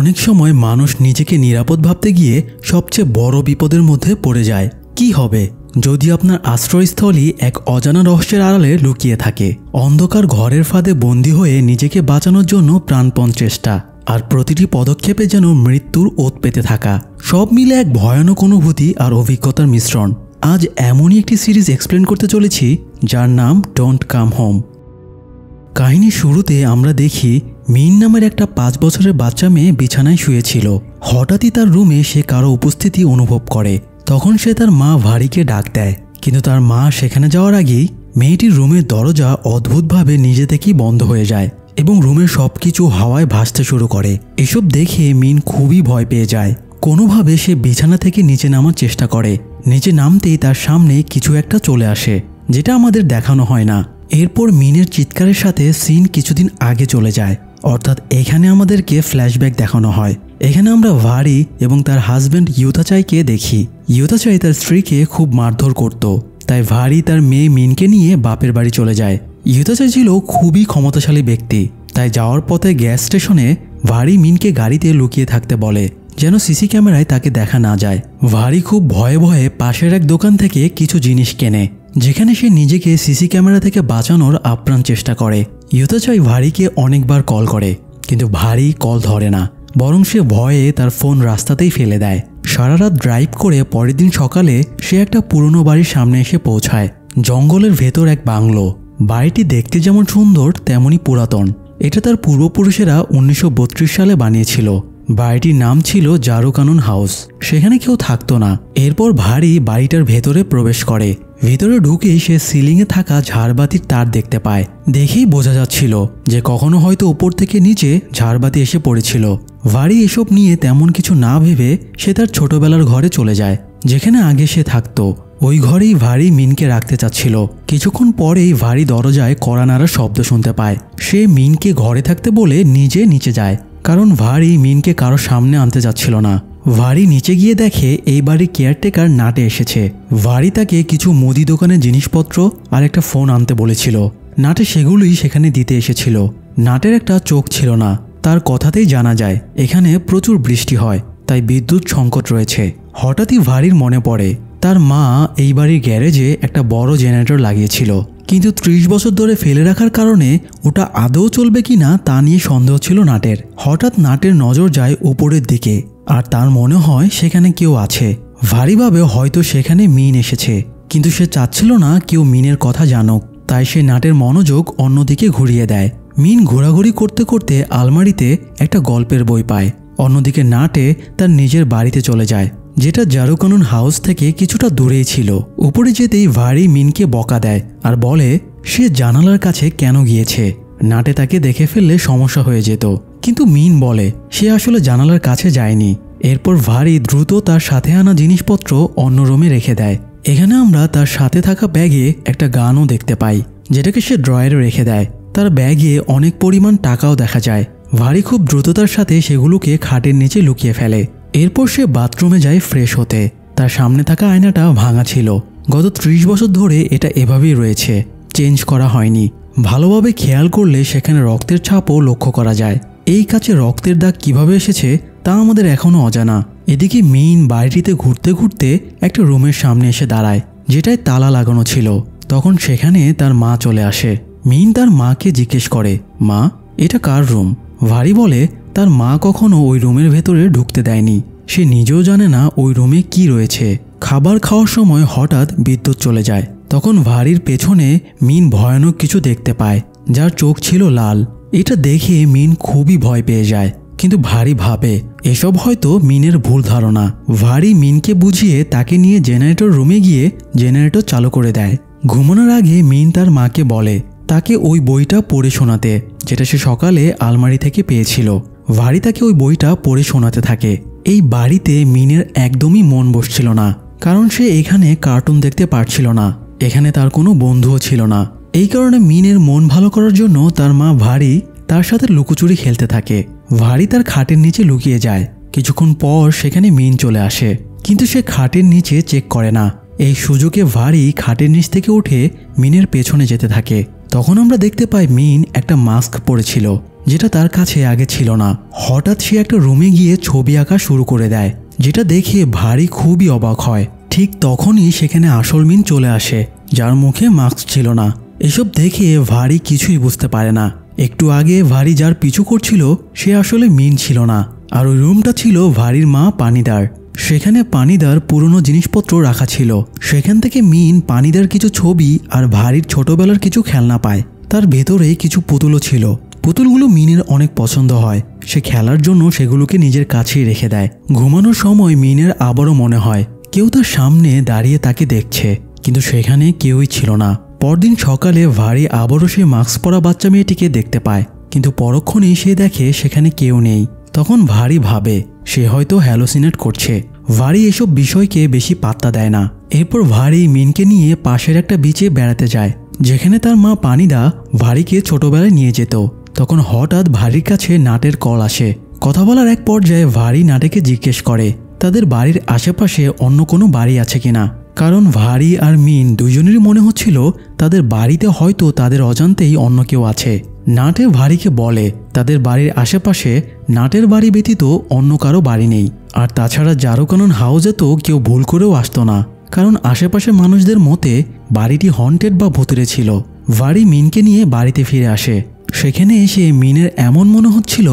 অনেক সময় মানুষ নিজেকে নিরাপদ ভাবতে গিয়ে সবচেয়ে বড় বিপদের মধ্যে পড়ে যায়। কি হবে যদি আপনার আশ্রয়স্থলই এক অজানা রহস্যের আড়ালে লুকিয়ে থাকে? অন্ধকার ঘরের ফাঁদে বন্দী হয়ে নিজেকে বাঁচানোর জন্য প্রাণপণ চেষ্টা, আর প্রতিটি পদক্ষেপে যেন মৃত্যুর ওত পেতে থাকা। সব মিলে এক ভয়ানক অনুভূতি আর অভিজ্ঞতার মিশ্রণ। আজ এমনই একটি সিরিজ এক্সপ্লেন করতে চলেছি যার নাম ডোন্ট কাম হোম। কাহিনীর শুরুতে আমরা দেখি মিন নামের একটা 5 বছরের বাচ্চা মেয়ে বিছানায় শুয়েছিল। হঠাৎই তার রুমে সে কারো উপস্থিতি অনুভব করে। তখন সে তার মা ভারিকে ডাক দেয়, কিন্তু তার মা সেখানে যাওয়ার আগেই মেয়েটির রুমের দরজা অদ্ভুতভাবে নিজে থেকেই বন্ধ হয়ে যায় এবং রুমের সবকিছু হাওয়ায় ভাসতে শুরু করে। এসব দেখে মিন খুবই ভয় পেয়ে যায়। কোনোভাবে সে বিছানা থেকে নিচে নামার চেষ্টা করে। নিচে নামতেই তার সামনে কিছু একটা চলে আসে, যেটা আমাদের দেখানো হয় না। এরপর মিনের চিৎকারের সাথে সিন কিছুদিন আগে চলে যায়, অর্থাৎ এখানে আমাদেরকে ফ্ল্যাশব্যাক দেখানো হয়। এখানে আমরা ভারি এবং তার হাজব্যান্ড ইউতাচাইকে দেখি। ইউতাচাই তার স্ত্রীকে খুব মারধর করত, তাই ভারি তার মেয়ে মিনকে নিয়ে বাপের বাড়ি চলে যায়। ইউতাচাই ছিল খুবই ক্ষমতাশালী ব্যক্তি, তাই যাওয়ার পথে গ্যাস স্টেশনে ভারি মিনকে গাড়িতে লুকিয়ে থাকতে বলে, যেন সিসি ক্যামেরায় তাকে দেখা না যায়। ভারি খুব ভয়ে ভয়ে পাশের এক দোকান থেকে কিছু জিনিস কেনে, যেখানে সে নিজেকে সিসি ক্যামেরা থেকে বাঁচানোর আপ্রাণ চেষ্টা করে। ইউতাচাই ভারিকে অনেকবার কল করে, কিন্তু ভারি কল ধরে না, বরং সে ভয়ে তার ফোন রাস্তাতেই ফেলে দেয়। সারা রাত ড্রাইভ করে পরের দিন সকালে সে একটা পুরনো বাড়ির সামনে এসে পৌঁছায়। জঙ্গলের ভেতর এক বাংলো। বাড়িটি দেখতে যেমন সুন্দর তেমনই পুরাতন। এটা তার পূর্বপুরুষেরা 1932 সালে বানিয়েছিল। বাড়িটির নাম ছিল জারুকানুন হাউস। সেখানে কেউ থাকতো না। এরপর ভারি বাড়িটার ভেতরে প্রবেশ করে। ভেতরে ঢুকেই সে সিলিংয়ে থাকা ঝাড়বাতির তার দেখতে পায়। দেখেই বোঝা যাচ্ছিল যে কখনো হয়তো উপর থেকে নিচে ঝাড়বাতি এসে পড়েছিল। ভারি এসব নিয়ে তেমন কিছু না ভেবে সে তার ছোটবেলার ঘরে চলে যায়, যেখানে আগে সে থাকতো। ওই ঘরেই ভারি মিনকে রাখতে চাচ্ছিল। কিছুক্ষণ পরেই ভারি দরজায় কড়া নাড়ার শব্দ শুনতে পায়। সে মিনকে ঘরে থাকতে বলে নিজে নিচে যায়, কারণ ভারি মিনকে কারো সামনে আনতে যাচ্ছিল না। ভারি নিচে গিয়ে দেখে এই বাড়ির কেয়ারটেকার নাটে এসেছে। ভারি তাকে কিছু মুদি দোকানের জিনিসপত্র আর একটা ফোন আনতে বলেছিল। নাটে সেগুলোই সেখানে দিতে এসেছিল। নাটের একটা চোখ ছিল না। তার কথাতেই জানা যায় এখানে প্রচুর বৃষ্টি হয়, তাই বিদ্যুৎ সংকট রয়েছে। হঠাৎই ভারির মনে পড়ে তার মা এই বাড়ির গ্যারেজে একটা বড় জেনারেটর লাগিয়েছিল, কিন্তু 30 বছর ধরে ফেলে রাখার কারণে ওটা আদৌ চলবে কিনা তা নিয়ে সন্দেহ ছিল নাটের। হঠাৎ নাটের নজর যায় উপরের দিকে, আর তার মনে হয় সেখানে কেউ আছে। ভারি ভাবে হয়তো সেখানে মিন এসেছে, কিন্তু সে চাচ্ছিল না কেউ মিনের কথা জানুক, তাই সে নাটের মনোযোগ অন্যদিকে ঘুরিয়ে দেয়। মিন ঘোরাঘুরি করতে করতে আলমারিতে একটা গল্পের বই পায়। অন্যদিকে নাটে তার নিজের বাড়িতে চলে যায়, যেটা জারুকানুন হাউস থেকে কিছুটা দূরেই ছিল। উপরে যেতেই ভারি মিনকে বকা দেয় আর বলে সে জানালার কাছে কেন গিয়েছে। নাটে তাকে দেখে ফেললে সমস্যা হয়ে যেত, কিন্তু মিন বলে সে আসলে জানালার কাছে যায়নি। এরপর ভারি দ্রুত তার সাথে আনা জিনিসপত্র অন্য রুমে রেখে দেয়। এখানে আমরা তার সাথে থাকা ব্যাগে একটা গানও দেখতে পাই, যেটাকে সে ড্রয়ারে রেখে দেয়। তার ব্যাগে অনেক পরিমাণ টাকাও দেখা যায়। ভারি খুব দ্রুততার সাথে সেগুলোকে খাটের নিচে লুকিয়ে ফেলে। এরপর সে বাথরুমে যায় ফ্রেশ হতে। তার সামনে থাকা আয়নাটা ভাঙা ছিল। গত 30 বছর ধরে এটা এভাবেই রয়েছে, চেঞ্জ করা হয়নি। ভালোভাবে খেয়াল করলে সেখানে রক্তের ছাপও লক্ষ্য করা যায়। এই কাছে রক্তের দাগ কিভাবে এসেছে তা আমাদের এখনও অজানা। এদিকে মিন বাড়িটিতে ঘুরতে ঘুরতে একটা রুমের সামনে এসে দাঁড়ায়, যেটায় তালা লাগানো ছিল। তখন সেখানে তার মা চলে আসে। মিন তার মাকে জিজ্ঞেস করে, মা, এটা কার রুম? ভারি বলে তার মা কখনো ওই রুমের ভেতরে ঢুকতে দেয়নি। সে নিজেও জানে না ওই রুমে কি রয়েছে। খাবার খাওয়ার সময় হঠাৎ বিদ্যুৎ চলে যায়। তখন ভারির পেছনে মিন ভয়ানক কিছু দেখতে পায়, যার চোখ ছিল লাল। এটা দেখে মিন খুবই ভয় পেয়ে যায়, কিন্তু ভারি ভাবে এসব হয়তো মিনের ভুল ধারণা। ভারি মিনকে বুঝিয়ে তাকে নিয়ে জেনারেটর রুমে গিয়ে জেনারেটর চালু করে দেয়। ঘুমানোর আগে মিন তার মাকে বলে তাকে ওই বইটা পড়ে শোনাতে, যেটা সে সকালে আলমারি থেকে পেয়েছিল। ভারি তাকে ওই বইটা পড়ে শোনাতে থাকে। এই বাড়িতে মিনের একদমই মন বসছিল না, কারণ সে এখানে কার্টুন দেখতে পারছিল না। এখানে তার কোনো বন্ধুও ছিল না। এই কারণে মিনের মন ভালো করার জন্য তার মা ভারি তার সাথে লুকোচুরি খেলতে থাকে। ভারি তার খাটের নিচে লুকিয়ে যায়। কিছুক্ষণ পর সেখানে মিন চলে আসে, কিন্তু সে খাটের নিচে চেক করে না। এই সুযোগে ভারি খাটের নিচ থেকে উঠে মিনের পেছনে যেতে থাকে। তখন আমরা দেখতে পাই মিন একটা মাস্ক পরেছিল। যেটা তার কাছে আগে ছিল না। হঠাৎ সে একটা রুমে গিয়ে ছবি আঁকা শুরু করে দেয়, যেটা দেখে ভারী খুবই অবাক হয়। ঠিক তখনই সেখানে আসল মিন চলে আসে, যার মুখে মাস্ক ছিল না। এসব দেখে ভারী কিছুই বুঝতে পারে না। একটু আগে ভারী যার পিছু করছিল সে আসলে মিন ছিল না, আর ওই রুমটা ছিল ভারীর মা পানিদার। সেখানে পানিদার পুরনো জিনিসপত্র রাখা ছিল। সেখান থেকে মিন পানিদার কিছু ছবি আর ভারীর ছোটবেলার কিছু খেলনা পায়। তার ভেতরে কিছু পুতুলও ছিল। পুতুলগুলো মিনের অনেক পছন্দ হয়। সে খেলার জন্য সেগুলোকে নিজের কাছেই রেখে দেয়। ঘুমানোর সময় মিনের আবারও মনে হয় কেউ তার সামনে দাঁড়িয়ে তাকে দেখছে, কিন্তু সেখানে কেউই ছিল না। পরদিন সকালে ভারী আবারও সেই মাস্ক পরা বাচ্চা মেয়েটিকে দেখতে পায়, কিন্তু পরক্ষণেই সে দেখে সেখানে কেউ নেই। তখন ভারী ভাবে সে হয়তো হ্যালোসিনেট করছে। ভারী এসব বিষয়কে বেশি পাত্তা দেয় না। এরপর ভারী মিনকে নিয়ে পাশের একটা বিচে বেড়াতে যায়, যেখানে তার মা পানিদা ভারীকে ছোটবেলায় নিয়ে যেত। তখন হঠাৎ ভারীর কাছে নাটের কল আসে। কথা বলার এক পর্যায়ে ভারী নাটেকে জিজ্ঞেস করে তাদের বাড়ির আশেপাশে অন্য কোনো বাড়ি আছে কিনা, কারণ ভারী আর মিন দুজনেরই মনে হচ্ছিল তাদের বাড়িতে হয়তো তাদের অজান্তেই অন্য কেউ আছে। নাটে ভারীকে বলে তাদের বাড়ির আশেপাশে নাটের বাড়ি ব্যতীত অন্য কারো বাড়ি নেই, আর তাছাড়া জারুকানন হাউসে তো কেউ ভুল করেও আসতো না, কারণ আশেপাশে মানুষদের মতে বাড়িটি হন্টেড বা ভূতুড়ে ছিল। ভারী মিনকে নিয়ে বাড়িতে ফিরে আসে। সেখানে এসে মিনের এমন মনে হচ্ছিল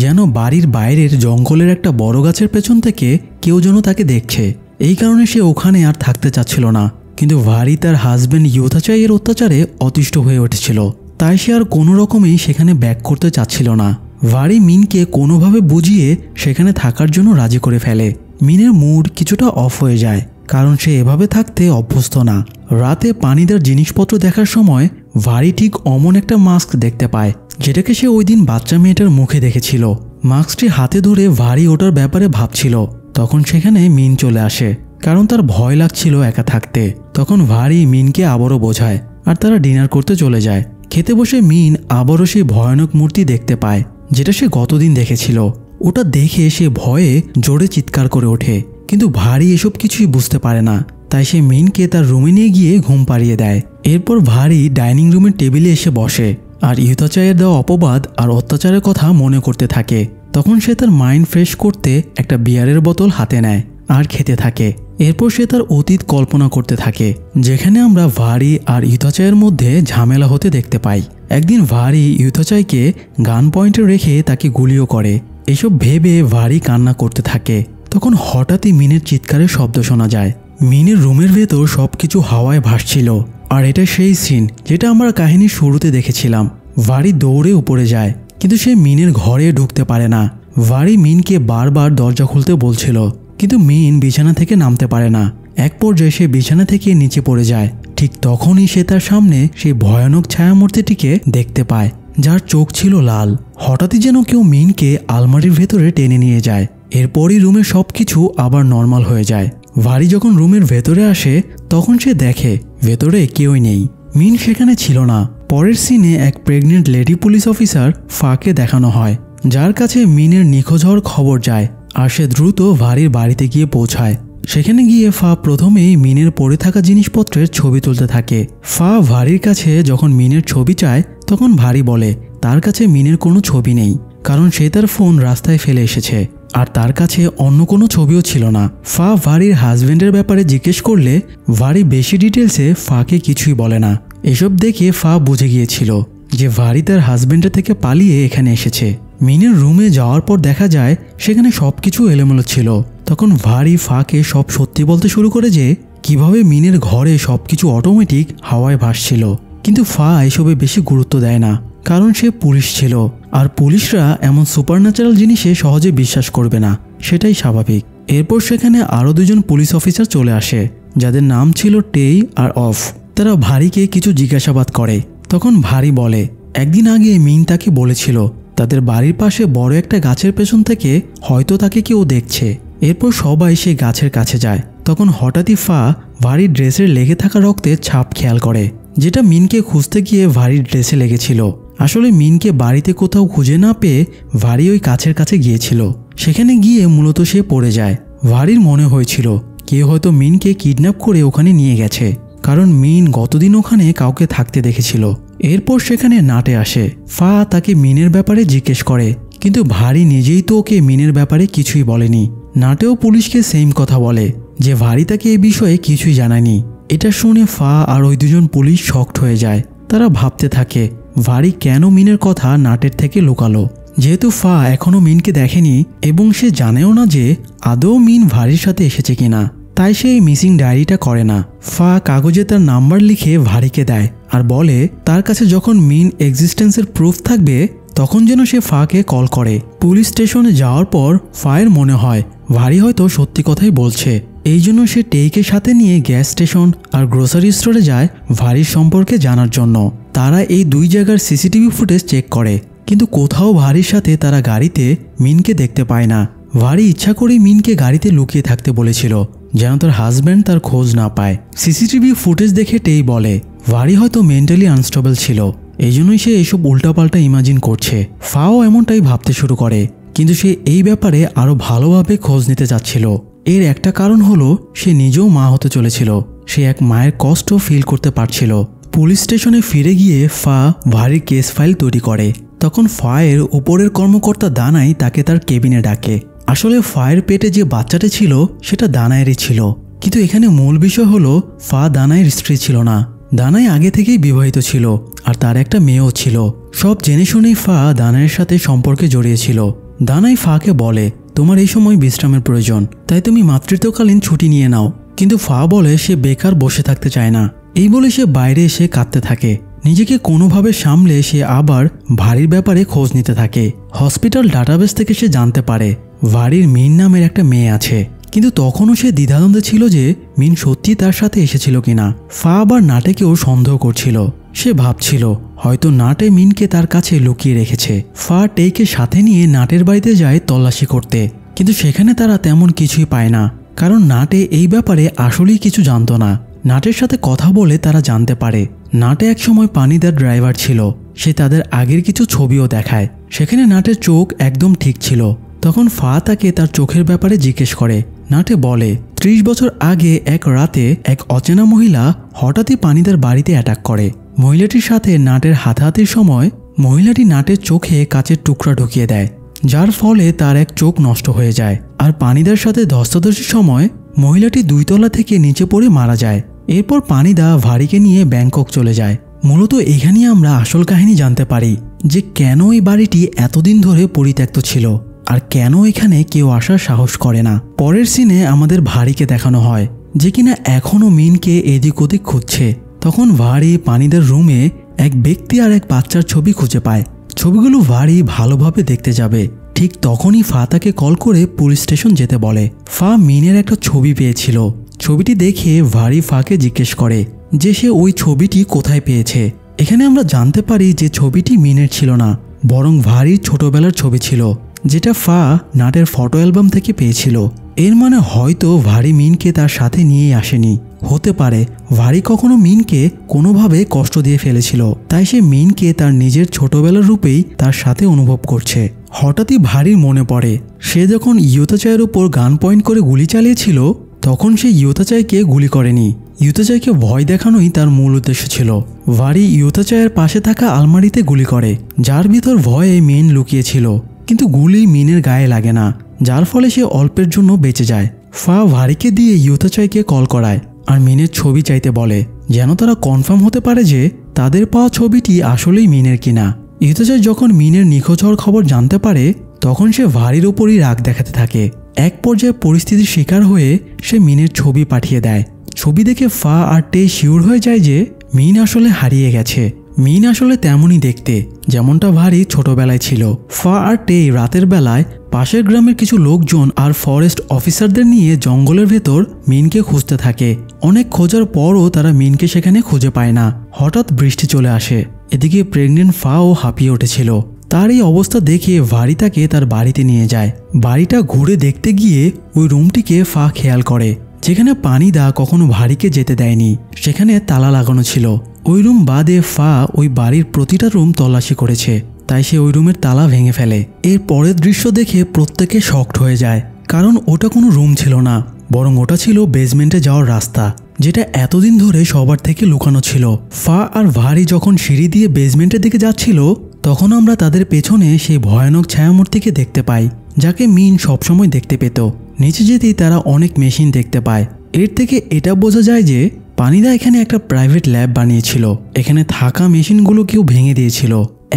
যেন বাড়ির বাইরের জঙ্গলের একটা বড় গাছের পেছন থেকে কেউ যেন তাকে দেখছে। এই কারণে সে ওখানে আর থাকতে চাচ্ছিল না। কিন্তু ভারী তার হাজব্যান্ড ইউথাচাইয়ের অত্যাচারে অতিষ্ঠ হয়ে উঠেছিল, তাই সে আর কোনো রকমেই সেখানে ব্যাক করতে চাচ্ছিল না। ভারী মিনকে কোনোভাবে বুঝিয়ে সেখানে থাকার জন্য রাজি করে ফেলে। মিনের মুড কিছুটা অফ হয়ে যায়, কারণ সে এভাবে থাকতে অভ্যস্ত না। রাতে পানিদার জিনিসপত্র দেখার সময় ভারী ঠিক অমন একটা মাস্ক দেখতে পায়, যেটাকে সে ওই দিন বাচ্চা মেয়েটার মুখে দেখেছিল। মাস্কটি হাতে ধরে ভারী ওটার ব্যাপারে ভাবছিল। তখন সেখানে মিন চলে আসে, কারণ তার ভয় লাগছিল একা থাকতে। তখন ভারী মিনকে আবারও বোঝায়, আর তারা ডিনার করতে চলে যায়। খেতে বসে মিন আবারও সেই ভয়ানক মূর্তি দেখতে পায়, যেটা সে গতদিন দেখেছিল। ওটা দেখে সে ভয়ে জোরে চিৎকার করে ওঠে, কিন্তু ভারী এসব কিছুই বুঝতে পারে না। তাই সে মিনকে তার রুমে নিয়ে গিয়ে ঘুম পাড়িয়ে দেয়। এরপর ভারী ডাইনিং রুমের টেবিলে এসে বসে আর ইউথাচাইয়ের দেওয়া অপবাদ আর অত্যাচারের কথা মনে করতে থাকে। তখন সে তার মাইন্ড ফ্রেশ করতে একটা বিয়ারের বোতল হাতে নেয় আর খেতে থাকে। এরপর সে তার অতীত কল্পনা করতে থাকে, যেখানে আমরা ভারী আর ইউথাচাইয়ের মধ্যে ঝামেলা হতে দেখতে পাই। একদিন ভারী ইউথাচাইকে গান পয়েন্টে রেখে তাকে গুলিও করে। এসব ভেবে ভারী কান্না করতে থাকে। তখন হঠাৎই মিনের চিৎকারের শব্দ শোনা যায়। মিনের রুমের ভেতর সবকিছু হাওয়ায় ভাসছিল, আর এটা সেই সিন যেটা আমরা কাহিনীর শুরুতে দেখেছিলাম। ভারী দৌড়ে উপরে যায়, কিন্তু সে মিনের ঘরে ঢুকতে পারে না। ভারী মিনকে বারবার দরজা খুলতে বলছিল, কিন্তু মিন বিছানা থেকে নামতে পারে না। এক পর্যায়ে সে বিছানা থেকে নিচে পড়ে যায়। ঠিক তখনই সে তার সামনে সেই ভয়ানক ছায়ামূর্তিটিকে দেখতে পায়, যার চোখ ছিল লাল। হঠাৎই যেন কেউ মিনকে আলমারির ভেতরে টেনে নিয়ে যায়। এরপরই রুমের সবকিছু আবার নর্মাল হয়ে যায়। ভারী যখন রুমের ভেতরে আসে তখন সে দেখে ভেতরে কেউই নেই। মিন সেখানে ছিল না। পরের সিনে এক প্রেগনেন্ট লেডি পুলিশ অফিসার ফাকে দেখানো হয়, যার কাছে মিনের নিখোঁজ হওয়ার খবর যায়, আর সে দ্রুত ভারীর বাড়িতে গিয়ে পৌঁছায়। সেখানে গিয়ে ফা প্রথমেই মিনের পড়ে থাকা জিনিসপত্রের ছবি তুলতে থাকে। ফা ভারীর কাছে যখন মিনের ছবি চায় তখন ভারী বলে তার কাছে মিনের কোনো ছবি নেই, কারণ সে তার ফোন রাস্তায় ফেলে এসেছে, আর তার কাছে অন্য কোনো ছবিও ছিল না। ফা ভারীর হাজব্যান্ডের ব্যাপারে জিজ্ঞেস করলে ভারী বেশি ডিটেলসে ফাকে কিছুই বলে না। এসব দেখে ফা বুঝে গিয়েছিল যে ভারী তার হাজব্যান্ডের থেকে পালিয়ে এখানে এসেছে। মিনের রুমে যাওয়ার পর দেখা যায় সেখানে সবকিছু এলোমেলো ছিল। তখন ভারী ফাকে সব সত্যি বলতে শুরু করে যে কিভাবে মিনের ঘরে সবকিছু অটোমেটিক হাওয়ায় ভাসছিল। কিন্তু ফা এসবে বেশি গুরুত্ব দেয় না, কারণ সে পুলিশ ছিল, আর পুলিশরা এমন সুপারন্যাচারাল জিনিসে সহজে বিশ্বাস করবে না, সেটাই স্বাভাবিক। এরপর সেখানে আরও দুজন পুলিশ অফিসার চলে আসে, যাদের নাম ছিল টেই আর অফ। তারা ভারীকে কিছু জিজ্ঞাসাবাদ করে। তখন ভারী বলে একদিন আগে মিন তাকে বলেছিল তাদের বাড়ির পাশে বড় একটা গাছের পেছন থেকে হয়তো তাকে কেউ দেখছে। এরপর সবাই সেই গাছের কাছে যায়। তখন হঠাৎই ফা ভারীর ড্রেসের লেগে থাকা রক্তের ছাপ খেয়াল করে, যেটা মিনকে খুঁজতে গিয়ে ভারীর ড্রেসে লেগেছিল। আসলে মিনকে বাড়িতে কোথাও খুঁজে না পেয়ে ভারী ওই গাছের কাছে গিয়েছিল। সেখানে গিয়ে মূলত সে পড়ে যায়। ভারীর মনে হয়েছিল কেউ হয়তো মিনকে কিডন্যাপ করে ওখানে নিয়ে গেছে, কারণ মিন গতদিন ওখানে কাউকে থাকতে দেখেছিল। এরপর সেখানে নাটে আসে। ফা তাকে মিনের ব্যাপারে জিজ্ঞেস করে, কিন্তু ভারী নিজেই তো ওকে মিনের ব্যাপারে কিছুই বলেনি। নাটেও পুলিশকে সেম কথা বলে যে ভারী তাকে এ বিষয়ে কিছুই জানায়নি। এটা শুনে ফা আর ওই দুজন পুলিশ শকড হয়ে যায়। তারা ভাবতে থাকে ভারী কেন মিনের কথা নাটের থেকে লুকালো। যেহেতু ফা এখনও মিনকে দেখেনি এবং সে জানেও না যে আদৌ মিন ভারীর সাথে এসেছে কিনা, তাই সে এই মিসিং ডায়েরিটা করে না। ফা কাগজে তার নাম্বার লিখে ভারীকে দেয় আর বলে তার কাছে যখন মিন এক্সিস্টেন্সের প্রুফ থাকবে তখন যেন সে ফাকে কল করে। পুলিশ স্টেশনে যাওয়ার পর ফায়ের মনে হয় ভারী হয়তো সত্যি কথাই বলছে। এই জন্য সে টেইকে সাথে নিয়ে গ্যাস স্টেশন আর গ্রোসারি স্টোরে যায় ভারীর সম্পর্কে জানার জন্য। তারা এই দুই জায়গার সিসিটিভি ফুটেজ চেক করে, কিন্তু কোথাও ভারীর সাথে তারা গাড়িতে মিনকে দেখতে পায় না। ভারী ইচ্ছা করেই মিনকে গাড়িতে লুকিয়ে থাকতে বলেছিল যেন তার হাজব্যান্ড তার খোঁজ না পায়। সিসিটিভি ফুটেজ দেখে টেই বলে ভারী হয়তো মেন্টালি আনস্টেবল ছিল, এই জন্যই সে এইসব উল্টাপাল্টা ইমাজিন করছে। ফাও এমনটাই ভাবতে শুরু করে, কিন্তু সে এই ব্যাপারে আরও ভালোভাবে খোঁজ নিতে চাচ্ছিল। এর একটা কারণ হলো সে নিজেও মা হতে চলেছিল। সে এক মায়ের কষ্ট ফিল করতে পারছিল। পুলিশ স্টেশনে ফিরে গিয়ে ফা ভারীর কেস ফাইল তৈরি করে। তখন ফায়ের উপরের কর্মকর্তা দানাই তাকে তার কেবিনে ডাকে। আসলে ফায়ের পেটে যে বাচ্চাটা ছিল সেটা দানাইয়েরই ছিল, কিন্তু এখানে মূল বিষয় হলো ফা দানাইয়ের স্ত্রী ছিল না। দানাই আগে থেকেই বিবাহিত ছিল আর তার একটা মেয়েও ছিল। সব জেনে শুনেই ফা দানাইয়ের সাথে সম্পর্কে জড়িয়েছিল। দানাই ফাকে বলে তোমার এই সময় বিশ্রামের প্রয়োজন, তাই তুমি মাতৃত্বকালীন ছুটি নিয়ে নাও। কিন্তু ফা বলে সে বেকার বসে থাকতে চায় না। এই বলে সে বাইরে এসে কাঁদতে থাকে। নিজেকে কোনোভাবে সামলে সে আবার ভারীর ব্যাপারে খোঁজ নিতে থাকে। হসপিটাল ডাটাবেস থেকে সে জানতে পারে ভারীর মিন নামের একটা মেয়ে আছে, কিন্তু তখনও সে দ্বিধাদ্বন্দ্বে ছিল যে মিন সত্যি তার সাথে এসেছিল কিনা। ফা আবার নাটেকেও সন্দেহ করছিল। সে ভাবছিল হয়তো নাটে মিনকে তার কাছে লুকিয়ে রেখেছে। ফা টেইকে সাথে নিয়ে নাটের বাড়িতে যায় তল্লাশি করতে, কিন্তু সেখানে তারা তেমন কিছুই পায় না, কারণ নাটে এই ব্যাপারে আসলেই কিছু জানতো না। নাটের সাথে কথা বলে তারা জানতে পারে নাটে একসময় পানিদার ড্রাইভার ছিল। সে তাদের আগের কিছু ছবিও দেখায়, সেখানে নাটের চোখ একদম ঠিক ছিল। তখন ফা তাকে তার চোখের ব্যাপারে জিজ্ঞেস করে। নাটে বলে 30 বছর আগে এক রাতে এক অচেনা মহিলা হঠাৎই পানিদার বাড়িতে অ্যাটাক করে। মহিলাটির সাথে নাটের হাতাহাতির সময় মহিলাটি নাটের চোখে কাচের টুকরা ঢুকিয়ে দেয়, যার ফলে তার এক চোখ নষ্ট হয়ে যায়। আর পানিদার সাথে ধস্তাধস্তির সময় মহিলাটি 2 তলা থেকে নিচে পড়ে মারা যায়। এরপর পানিদা ভারীকে নিয়ে ব্যাংকক চলে যায়। মূলত এখানেই আমরা আসল কাহিনী জানতে পারি যে কেন এই বাড়িটি এতদিন ধরে পরিত্যক্ত ছিল আর কেন এখানে কেউ আসার সাহস করে না। পরের সিনে আমাদের ভারীকে দেখানো হয় যে কিনা এখনও মিনকে এদিক ওদিক খুঁজছে। তখন ভারী পানিদার রুমে এক ব্যক্তি আর এক বাচ্চার ছবি খুঁজে পায়। ছবিগুলো ভারী ভালোভাবে দেখতে যাবে, ঠিক তখনই ফা তাকে কল করে পুলিশ স্টেশন যেতে বলে। ফা মিনের একটা ছবি পেয়েছিল। ছবিটি দেখে ভারী ফাকে জিজ্ঞেস করে যে সে ওই ছবিটি কোথায় পেয়েছে। এখানে আমরা জানতে পারি যে ছবিটি মিনের ছিল না, বরং ভারীর ছোটবেলার ছবি ছিল, যেটা ফা নাটের ফটো অ্যালবাম থেকে পেয়েছিল। এর মানে হয়তো ভারী মিনকে তার সাথে নিয়েই আসেনি। হতে পারে ভারী কখনো মিনকে কোনোভাবে কষ্ট দিয়ে ফেলেছিল, তাই সে মিনকে তার নিজের ছোটবেলার রূপেই তার সাথে অনুভব করছে। হঠাৎই ভারীর মনে পড়ে সে যখন ইয়োতাচাইয়ের উপর গান পয়েন্ট করে গুলি চালিয়েছিল তখন সে ইয়োতাচাইকে গুলি করেনি। ইয়োতাচাইকে ভয় দেখানোই তার মূল উদ্দেশ্য ছিল। ভারী ইয়োতাচাইয়ের পাশে থাকা আলমারিতে গুলি করে, যার ভিতর ভয়ে মিন লুকিয়েছিল, কিন্তু গুলি মিনের গায়ে লাগে না, যার ফলে সে অল্পের জন্য বেঁচে যায়। ফা ভারীকে দিয়ে ইয়োতাচাইকে কল করায় আর মিনের ছবি চাইতে বলে, যেন তারা কনফার্ম হতে পারে যে তাদের পাওয়া ছবিটি আসলেই মিনের কিনা। ইয়োতাচাই যখন মিনের নিখোঁজ হওয়ার খবর জানতে পারে তখন সে ভারীর ওপরই রাগ দেখাতে থাকে। এক পর্যায়ে পরিস্থিতির শিকার হয়ে সে মিনের ছবি পাঠিয়ে দেয়। ছবি দেখে ফা আর টে শিওর হয়ে যায় যে মিন আসলে হারিয়ে গেছে। মিন আসলে তেমনই দেখতে যেমনটা ভারী ছোটবেলায় ছিল। ফা আর টে রাতের বেলায় পাশের গ্রামের কিছু লোকজন আর ফরেস্ট অফিসারদের নিয়ে জঙ্গলের ভেতর মিনকে খুঁজতে থাকে। অনেক খোঁজার পরও তারা মিনকে সেখানে খুঁজে পায় না। হঠাৎ বৃষ্টি চলে আসে। এদিকে প্রেগনেন্ট ফাও হাঁপিয়ে উঠেছিল। তার এই অবস্থা দেখে ভারী তাকে তার বাড়িতে নিয়ে যায়। বাড়িটা ঘুরে দেখতে গিয়ে ওই রুমটিকে ফা খেয়াল করে, যেখানে পানিদা কখনো ভারীকে যেতে দেয়নি। সেখানে তালা লাগানো ছিল। ওই রুম বাদে ফা ওই বাড়ির প্রতিটা রুম তল্লাশি করেছে, তাই সে ওই রুমের তালা ভেঙে ফেলে। এর পরের দৃশ্য দেখে প্রত্যেকে শকড হয়ে যায়, কারণ ওটা কোনো রুম ছিল না, বরং ওটা ছিল বেসমেন্টে যাওয়ার রাস্তা, যেটা এতদিন ধরে সবার থেকে লুকানো ছিল। ফা আর ভারি যখন সিঁড়ি দিয়ে বেসমেন্টের দিকে যাচ্ছিল তখন আমরা তাদের পেছনে সেই ভয়ানক ছায়ামূর্তিকে দেখতে পাই, যাকে মিন সবসময় দেখতে পেত। নিচে যেতেই তারা অনেক মেশিন দেখতে পায়। এর থেকে এটা বোঝা যায় যে পানিদা এখানে একটা প্রাইভেট ল্যাব বানিয়েছিল। এখানে থাকা মেশিনগুলোকেও ভেঙে দিয়েছিল।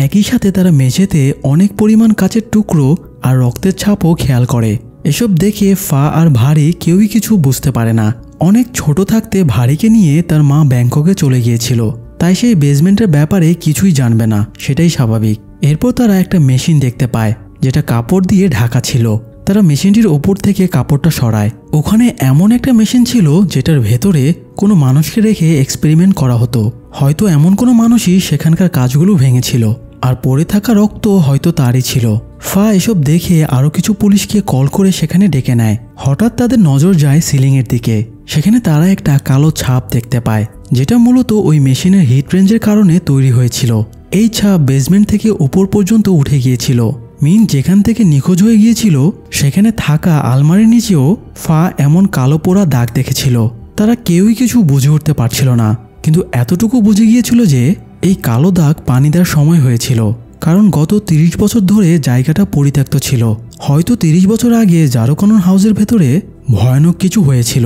একই সাথে তারা মেঝেতে অনেক পরিমাণ কাচের টুকরো আর রক্তের ছাপও খেয়াল করে। এসব দেখে ফা আর ভারি কেউই কিছু বুঝতে পারে না। অনেক ছোট থাকতে ভারিকে নিয়ে তার মা ব্যাংককে চলে গিয়েছিল, তাই সেই বেসমেন্টের ব্যাপারে কিছুই জানবে না, সেটাই স্বাভাবিক। এরপর তারা একটা মেশিন দেখতে পায় যেটা কাপড় দিয়ে ঢাকা ছিল। তারা মেশিনটির ওপর থেকে কাপড়টা সরায়। ওখানে এমন একটা মেশিন ছিল যেটার ভেতরে কোনো মানুষকে রেখে এক্সপেরিমেন্ট করা হতো। হয়তো এমন কোনো মানুষই সেখানকার কাজগুলো ভেঙেছিল, আর পড়ে থাকা রক্ত হয়তো তারই ছিল। ফা এসব দেখে আরও কিছু পুলিশকে কল করে সেখানে ডেকে নেয়। হঠাৎ তাদের নজর যায় সিলিংয়ের দিকে। সেখানে তারা একটা কালো ছাপ দেখতে পায়, যেটা মূলত ওই মেশিনের হিট রেঞ্জের কারণে তৈরি হয়েছিল। এই ছাপ বেসমেন্ট থেকে উপর পর্যন্ত উঠে গিয়েছিল। মিন যেখান থেকে নিখোঁজ হয়ে গিয়েছিল সেখানে থাকা আলমারির নিচেও ফা এমন কালো পোড়া দাগ দেখেছিল। তারা কেউই কিছু বুঝে উঠতে পারছিল না, কিন্তু এতটুকু বুঝে গিয়েছিল যে এই কালো দাগ পানিদার সময় হয়েছিল, কারণ গত 30 বছর ধরে জায়গাটা পরিত্যক্ত ছিল। হয়তো 30 বছর আগে জারোকানন হাউসের ভেতরে ভয়ানক কিছু হয়েছিল,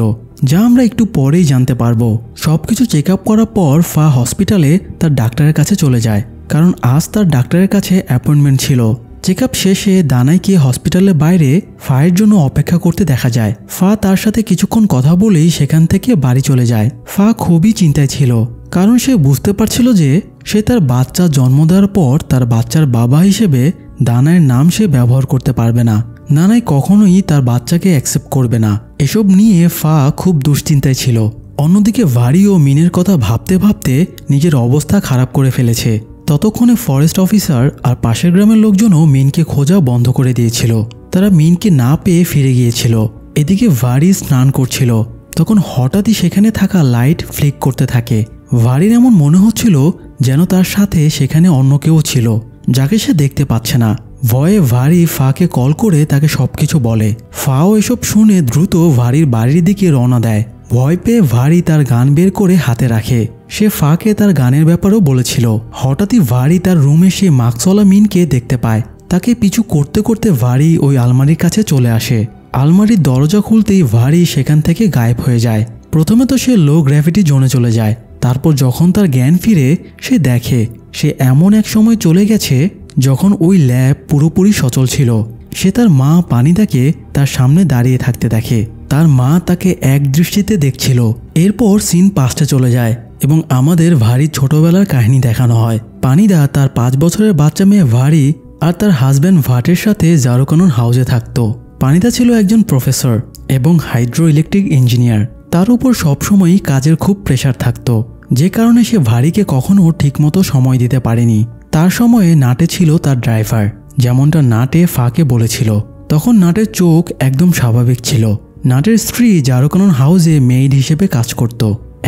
যা আমরা একটু পরেই জানতে পারবো। সবকিছু চেক আপ করার পর ফা হসপিটালে তার ডাক্তারের কাছে চলে যায়, কারণ আজ তার ডাক্তারের কাছে অ্যাপয়েন্টমেন্ট ছিল। চেক আপ শেষে দানাইকে হসপিটালের বাইরে ফায়ের জন্য অপেক্ষা করতে দেখা যায়। ফা তার সাথে কিছুক্ষণ কথা বলেই সেখান থেকে বাড়ি চলে যায়। ফা খুবই চিন্তায় ছিল, কারণ সে বুঝতে পারছিল যে সে তার বাচ্চা জন্ম দেওয়ার পর তার বাচ্চার বাবা হিসেবে দানাইয়ের নাম সে ব্যবহার করতে পারবে না। দানাই কখনোই তার বাচ্চাকে অ্যাকসেপ্ট করবে না। এসব নিয়ে ফা খুব দুশ্চিন্তায় ছিল। অন্যদিকে ভারি ও মিনের কথা ভাবতে ভাবতে নিজের অবস্থা খারাপ করে ফেলেছে। ততক্ষণে ফরেস্ট অফিসার আর পাশের গ্রামের লোকজনও মিনকে খোঁজা বন্ধ করে দিয়েছিল। তারা মিনকে না পেয়ে ফিরে গিয়েছিল। এদিকে ভারি স্নান করছিল, তখন হঠাৎই সেখানে থাকা লাইট ফ্লিক করতে থাকে। ভারির এমন মনে হচ্ছিল যেন তার সাথে সেখানে অন্য কেউ ছিল, যাকে সে দেখতে পাচ্ছে না। ভয়ে ভারি ফাকে কল করে তাকে সবকিছু বলে। ফাও এসব শুনে দ্রুত ভারির বাড়ির দিকে রওনা দেয়। ভয় পেয়ে ভারি তার গান বের করে হাতে রাখে। সে ফাকে তার গানের ব্যাপারেও বলেছিল। হঠাৎই ভারি তার রুমে সেই মাস্কওয়ালা মিনকে দেখতে পায়। তাকে পিছু করতে করতে ভারি ওই আলমারির কাছে চলে আসে। আলমারির দরজা খুলতেই ভারি সেখান থেকে গায়েব হয়ে যায়। প্রথমে তো সে লো গ্র্যাভিটি জোনে চলে যায়। তারপর যখন তার জ্ঞান ফিরে সে দেখে সে এমন এক সময় চলে গেছে যখন ওই ল্যাব পুরোপুরি সচল ছিল। সে তার মা পানিদাকে তার সামনে দাঁড়িয়ে থাকতে দেখে। তার মা তাকে এক দৃষ্টিতে দেখছিল। এরপর সিন পাস্টে চলে যায় এবং আমাদের ভারি ছোটবেলার কাহিনী দেখানো হয়। পানিদা তার 5 বছরের বাচ্চা মেয়ে ভারি আর তার হাজব্যান্ড ভাটের সাথে জারোকানন হাউসে থাকত। পানিদা ছিল একজন প্রফেসর এবং হাইড্রো ইলেকট্রিক ইঞ্জিনিয়ার। তার উপর সবসময়ই কাজের খুব প্রেশার থাকত, যে কারণে সে ভারিকে কখনো ঠিকমতো সময় দিতে পারেনি। তার সময়ে নাটে ছিল তার ড্রাইভার, যেমনটা নাটে ফাকে বলেছিল। তখন নাটের চোখ একদম স্বাভাবিক ছিল। নাটের স্ত্রী জারোকানন হাউসে মেইড হিসেবে কাজ করত।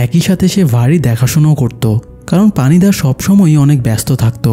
একই সাথে সে ভারি দেখাশোনাও করত, কারণ পানিদা সবসময়ই অনেক ব্যস্ত থাকত।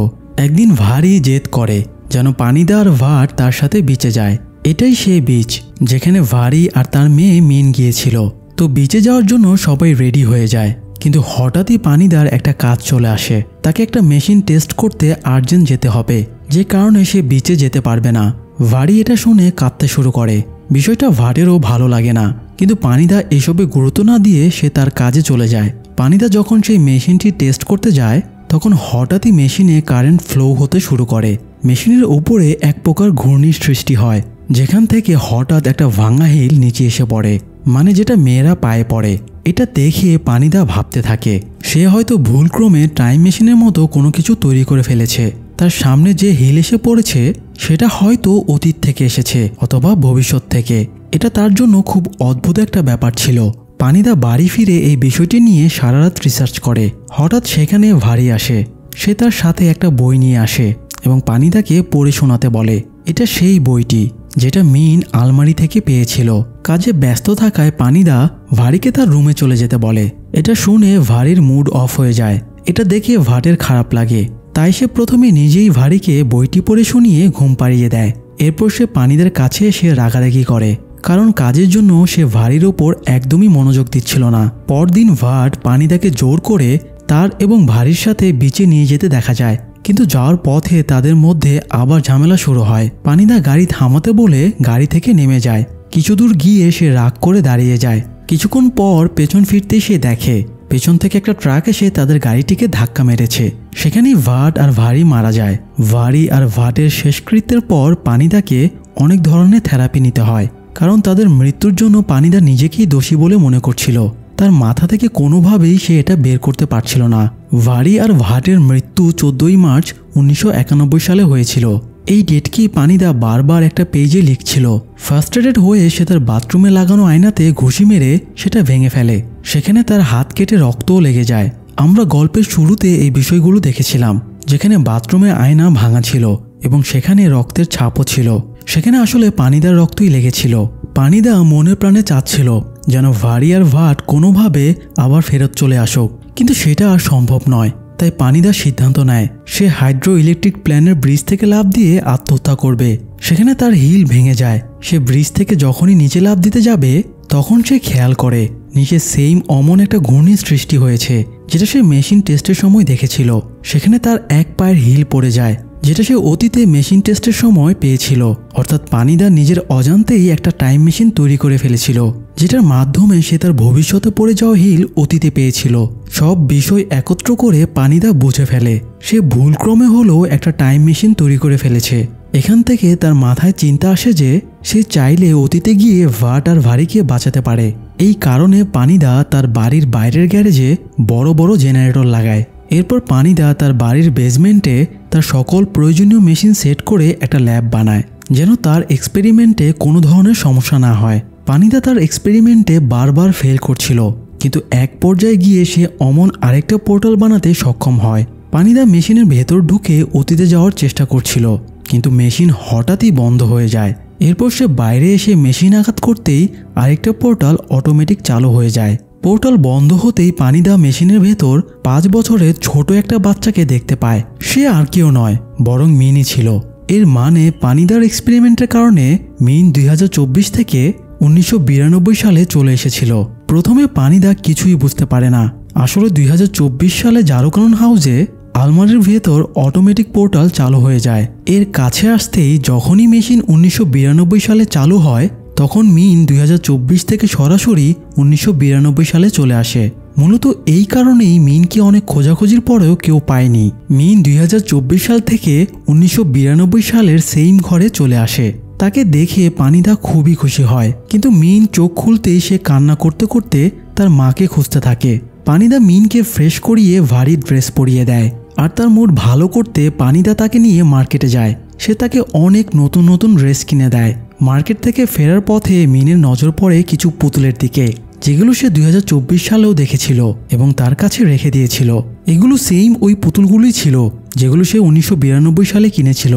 একদিন ভারি জেদ করে যেন পানিদা আর ভাট তার সাথে বিচে যায়। এটাই সেই বিচ যেখানে ভারি আর তার মেয়ে মিন গিয়েছিল। তো বিচে যাওয়ার জন্য সবাই রেডি হয়ে যায়, কিন্তু হঠাৎই পানিদার একটা কাজ চলে আসে। তাকে একটা মেশিন টেস্ট করতে আর্জেন্ট যেতে হবে, যে কারণে সে বিচে যেতে পারবে না। ভারি এটা শুনে কাঁদতে শুরু করে। বিষয়টা ভাটেরও ভালো লাগে না, কিন্তু পানিদা এসবে গুরুত্ব না দিয়ে সে তার কাজে চলে যায়। পানিদা যখন সেই মেশিনটি টেস্ট করতে যায় তখন হঠাৎই মেশিনে কারেন্ট ফ্লো হতে শুরু করে। মেশিনের উপরে এক প্রকার ঘূর্ণির সৃষ্টি হয়, যেখান থেকে হঠাৎ একটা ভাঙা হিল নিচে এসে পড়ে, মানে যেটা মেয়েরা পায়ে পড়ে। এটা দেখে পানিদা ভাবতে থাকে সে হয়তো ভুলক্রমে টাইম মেশিনের মতো কোনো কিছু তৈরি করে ফেলেছে। তার সামনে যে হিল এসে পড়েছে সেটা হয়তো অতীত থেকে এসেছে অথবা ভবিষ্যৎ থেকে। এটা তার জন্য খুব অদ্ভুত একটা ব্যাপার ছিল। পানিদা বাড়ি ফিরে এই বিষয়টি নিয়ে সারা রাত রিসার্চ করে। হঠাৎ সেখানে ভারি আসে। সে তার সাথে একটা বই নিয়ে আসে এবং পানিদাকে পড়ে শোনাতে বলে। এটা সেই বইটি যেটা মিন আলমারি থেকে পেয়েছিল। কাজে ব্যস্ত থাকায় পানিদা ভারিকে তার রুমে চলে যেতে বলে। এটা শুনে ভারির মুড অফ হয়ে যায়। এটা দেখে ভাটের খারাপ লাগে, তাই সে প্রথমে নিজেই ভারিকে বইটি পড়ে শুনিয়ে ঘুম পাড়িয়ে দেয়। এরপর সে পানিদার কাছে এসে রাগারাগি করে। কারণ কাজের জন্য সে ভারির ওপর একদমই মনোযোগ দিচ্ছিল না। পরদিন ভাট পানিদাকে জোর করে তার এবং ভারির সাথে বিচে নিয়ে যেতে দেখা যায়, কিন্তু যাওয়ার পথে তাদের মধ্যে আবার ঝামেলা শুরু হয়। পানিদা গাড়ি থামাতে বলে গাড়ি থেকে নেমে যায়। কিছু দূর গিয়ে সে রাগ করে দাঁড়িয়ে যায়। কিছুক্ষণ পর পেছন ফিরতেই সে দেখে পেছন থেকে একটা ট্রাক এসে তাদের গাড়িটিকে ধাক্কা মেরেছে। সেখানেই ভাট আর ভারি মারা যায়। ভারি আর ভাটের শেষকৃত্যের পর পানিদাকে অনেক ধরনের থেরাপি নিতে হয়, কারণ তাদের মৃত্যুর জন্য পানিদা নিজেকেই দোষী বলে মনে করছিল। তার মাথা থেকে কোনোভাবেই সে এটা বের করতে পারছিল না। ভারি আর ভাটের মৃত্যু 14ই মার্চ 1991 সালে হয়েছিল। এই ডেটকেই পানিদা বারবার একটা পেজে লিখছিল। ফার্স্ট্রেটেড হয়ে সে তার বাথরুমে লাগানো আয়নাতে ঘুষি মেরে সেটা ভেঙে ফেলে। সেখানে তার হাত কেটে রক্তও লেগে যায়। আমরা গল্পের শুরুতে এই বিষয়গুলো দেখেছিলাম, যেখানে বাথরুমে আয়না ভাঙা ছিল এবং সেখানে রক্তের ছাপও ছিল। সেখানে আসলে পানিদার রক্তই লেগেছিল। পানিদা মনে প্রাণে চাচ্ছিল যেন ভারি আর ভাট কোনোভাবে আবার ফেরত চলে আসুক, কিন্তু সেটা আর সম্ভব নয়। তাই পানিদা সিদ্ধান্ত নেয় সে হাইড্রো ইলেকট্রিক প্ল্যানের ব্রিজ থেকে লাফ দিয়ে আত্মহত্যা করবে। সেখানে তার হিল ভেঙে যায়। সে ব্রিজ থেকে যখনই নিচে লাফ দিতে যাবে তখন সে খেয়াল করে নিচে সেম অমন একটা ঘূর্ণির সৃষ্টি হয়েছে, যেটা সে মেশিন টেস্টের সময় দেখেছিল। সেখানে তার এক পায়ের হিল পড়ে যায়, যেটা সে অতীতে মেশিন টেস্টের সময় পেয়েছিল। অর্থাৎ পানিদা নিজের অজান্তেই একটা টাইম মেশিন তৈরি করে ফেলেছিল, যেটার মাধ্যমে সে তার ভবিষ্যতে পড়ে যাওয়া হিল অতীতে পেয়েছিল। সব বিষয় একত্র করে পানিদা বুঝে ফেলে সে ভুলক্রমে হলেও একটা টাইম মেশিন তৈরি করে ফেলেছে। এখান থেকে তার মাথায় চিন্তা আসে যে সে চাইলে অতীতে গিয়ে ভাট আর ভারিকে বাঁচাতে পারে। এই কারণে পানিদা তার বাড়ির বাইরের গ্যারেজে বড় বড় জেনারেটর লাগায়। এরপর পানিদা তার বাড়ির বেসমেন্টে তার সকল প্রয়োজনীয় মেশিন সেট করে একটা ল্যাব বানায়, যেন তার এক্সপেরিমেন্টে কোনো ধরনের সমস্যা না হয়। পানিদা তার এক্সপেরিমেন্টে বারবার ফেল করছিল, কিন্তু এক পর্যায়ে গিয়ে সে অমন আরেকটা পোর্টাল বানাতে সক্ষম হয়। পানিদা মেশিনের ভেতর ঢুকে অতীতে যাওয়ার চেষ্টা করছিল, কিন্তু মেশিন হঠাৎই বন্ধ হয়ে যায়। এরপর সে বাইরে এসে মেশিন আঘাত করতেই আরেকটা পোর্টাল অটোমেটিক চালু হয়ে যায়। পোর্টাল বন্ধ হতেই পানিদা মেশিনের ভেতর 5 বছরের ছোট একটা বাচ্চাকে দেখতে পায়। সে আর কেউ নয়, বরং মিনই ছিল। এর মানে পানিদার এক্সপেরিমেন্টের কারণে মিন 2024 থেকে 1992 সালে চলে এসেছিল। প্রথমে পানিদা কিছুই বুঝতে পারে না। আসলে 2024 সালে জারুকানন হাউসে আলমারির ভেতর অটোমেটিক পোর্টাল চালু হয়ে যায়। এর কাছে আসতেই যখনই মেশিন 1992 সালে চালু হয়, তখন মিন 2024 থেকে সরাসরি 1992 সালে চলে আসে। মূলত এই কারণেই মিনকে অনেক খোঁজাখুঁজির পরেও কেউ পায়নি। মিন 2024 সাল থেকে 1992 সালের সেইম ঘরে চলে আসে। তাকে দেখে পানিদা খুবই খুশি হয়, কিন্তু মিন চোখ খুলতেই সে কান্না করতে করতে তার মাকে খুঁজতে থাকে। পানিদা মিনকে ফ্রেশ করিয়ে ভারী ড্রেস পরিয়ে দেয়, আর তার মুড ভালো করতে পানিদা তাকে নিয়ে মার্কেটে যায়। সে তাকে অনেক নতুন নতুন ড্রেস কিনে দেয়। মার্কেট থেকে ফেরার পথে মিনের নজর পড়ে কিছু পুতুলের দিকে, যেগুলো সে 2024 সালেও দেখেছিল এবং তার কাছে রেখে দিয়েছিল। এগুলো সেম ওই পুতুলগুলোই ছিল যেগুলো সে 1992 সালে কিনেছিল।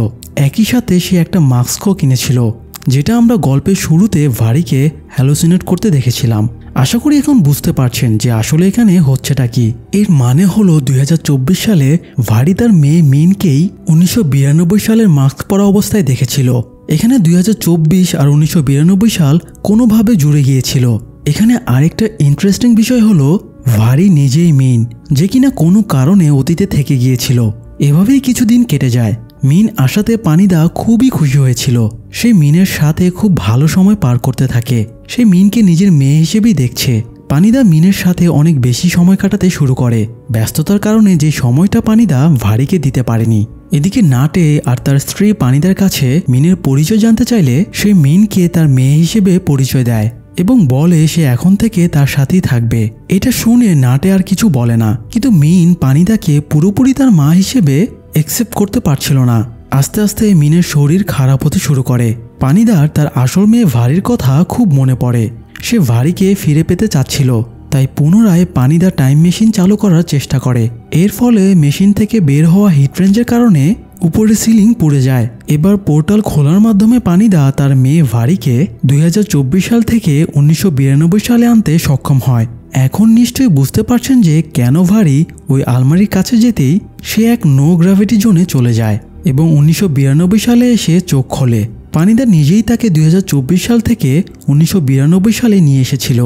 একই সাথে সে একটা মাস্কও কিনেছিল, যেটা আমরা গল্পের শুরুতে ভারিকে হ্যালোসিনেট করতে দেখেছিলাম। আশা করি এখন বুঝতে পারছেন যে আসলে এখানে হচ্ছেটা কি। এর মানে হলো 2024 সালে ভারি তার মেয়ে মিনকেই 1992 সালের মাস্ক পরা অবস্থায় দেখেছিল। এখানে 2024 আর 1992 সাল কোনোভাবে জুড়ে গিয়েছিল। এখানে আরেকটা ইন্টারেস্টিং বিষয় হলো ভারি নিজেই মিন, যে কিনা কোনো কারণে অতীতে থেকে গিয়েছিল। এভাবেই কিছুদিন কেটে যায়। মিন আসাতে পানিদা খুবই খুশি হয়েছিল। সে মিনের সাথে খুব ভালো সময় পার করতে থাকে। সে মিনকে নিজের মেয়ে হিসেবেই দেখছে। পানিদা মিনের সাথে অনেক বেশি সময় কাটাতে শুরু করে। ব্যস্ততার কারণে যে সময়টা পানিদা ভারিকে দিতে পারেনি। এদিকে নাটে আর তার স্ত্রী পানিদার কাছে মিনের পরিচয় জানতে চাইলে সে মিনকে তার মেয়ে হিসেবে পরিচয় দেয় এবং বলে সে এখন থেকে তার সাথেই থাকবে। এটা শুনে নাটে আর কিছু বলে না, কিন্তু মিন পানিদাকে পুরোপুরি তার মা হিসেবে অ্যাকসেপ্ট করতে পারছিল না। আস্তে আস্তে মিনের শরীর খারাপ হতে শুরু করে। পানিদার তার আসল মেয়ে ভারির কথা খুব মনে পড়ে। সে ভারিকে ফিরে পেতে চাচ্ছিল, তাই পুনরায় পানিদা টাইম মেশিন চালু করার চেষ্টা করে। এর ফলে মেশিন থেকে বের হওয়া হিট রেঞ্জের কারণে উপরে সিলিং পুড়ে যায়। এবার পোর্টাল খোলার মাধ্যমে পানিদা তার মেয়ে ভারিকে 2024 সাল থেকে 1992 সালে আনতে সক্ষম হয়। এখন নিশ্চয়ই বুঝতে পারছেন যে কেন ভারি ওই আলমারির কাছে যেতেই সে এক নো গ্র্যাভিটি জোনে চলে যায় এবং 1992 সালে এসে চোখ খোলে। পানিদা নিজেই তাকে 2024 সাল থেকে 1992 সালে নিয়ে এসেছিল।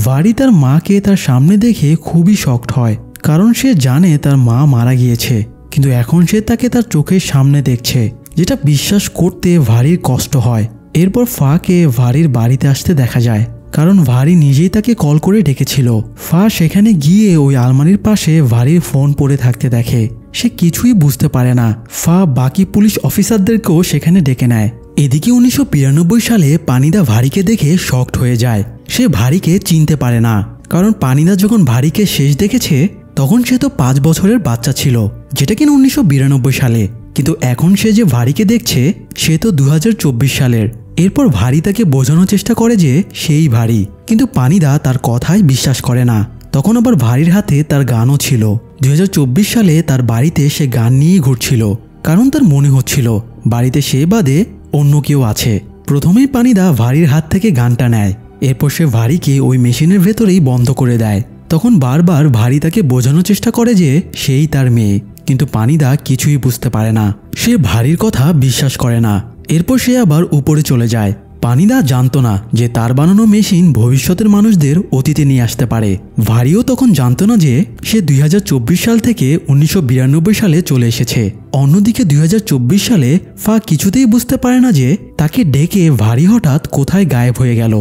ভারি তার মাকে তার সামনে দেখে খুবই শকড হয়, কারণ সে জানে তার মা মারা গিয়েছে, কিন্তু এখন সে তাকে তার চোখের সামনে দেখছে, যেটা বিশ্বাস করতে ভারির কষ্ট হয়। এরপর ফাকে ভারির বাড়িতে আসতে দেখা যায়, কারণ ভারি নিজেই তাকে কল করে ডেকেছিল। ফা সেখানে গিয়ে ওই আলমারির পাশে ভারির ফোন পড়ে থাকতে দেখে। সে কিছুই বুঝতে পারে না। ফা বাকি পুলিশ অফিসারদেরকেও সেখানে ডেকে নেয়। এদিকে 1992 সালে পানিদা ভারিকে দেখে শকড হয়ে যায়। সে ভারিকে চিনতে পারে না, কারণ পানিদা যখন ভারিকে শেষ দেখেছে তখন সে তো 5 বছরের বাচ্চা ছিল, যেটা কিনা 1992 সালে। কিন্তু এখন সে যে ভারিকে দেখছে সে তো 2024 সালের। এরপর ভারি তাকে বোঝানোর চেষ্টা করে যে সেই ভারি, কিন্তু পানিদা তার কথায় বিশ্বাস করে না। তখন আবার ভারির হাতে তার গানও ছিল। 2024 সালে তার বাড়িতে সে গান নিয়েই ঘুরছিল, কারণ তার মনে হচ্ছিল বাড়িতে সে বাদে অন্য কেউ আছে। প্রথমেই পানিদা ভারির হাত থেকে গানটা নেয়, এরপর সে ভারিকে ওই মেশিনের ভেতরেই বন্ধ করে দেয়। তখন বারবার ভারি তাকে বোঝানোর চেষ্টা করে যে সেই তার মেয়ে, কিন্তু পানিদা কিছুই বুঝতে পারে না। সে ভারির কথা বিশ্বাস করে না। এরপর সে আবার উপরে চলে যায়। পানিদা জানতো না যে তার বানানো মেশিন ভবিষ্যতের মানুষদের অতীতে নিয়ে আসতে পারে। ভারিও তখন জানতো না যে সে 2024 সাল থেকে 1992 সালে চলে এসেছে। অন্যদিকে 2024 সালে ফা কিছুতেই বুঝতে পারে না যে তাকে ডেকে ভারি হঠাৎ কোথায় গায়েব হয়ে গেল।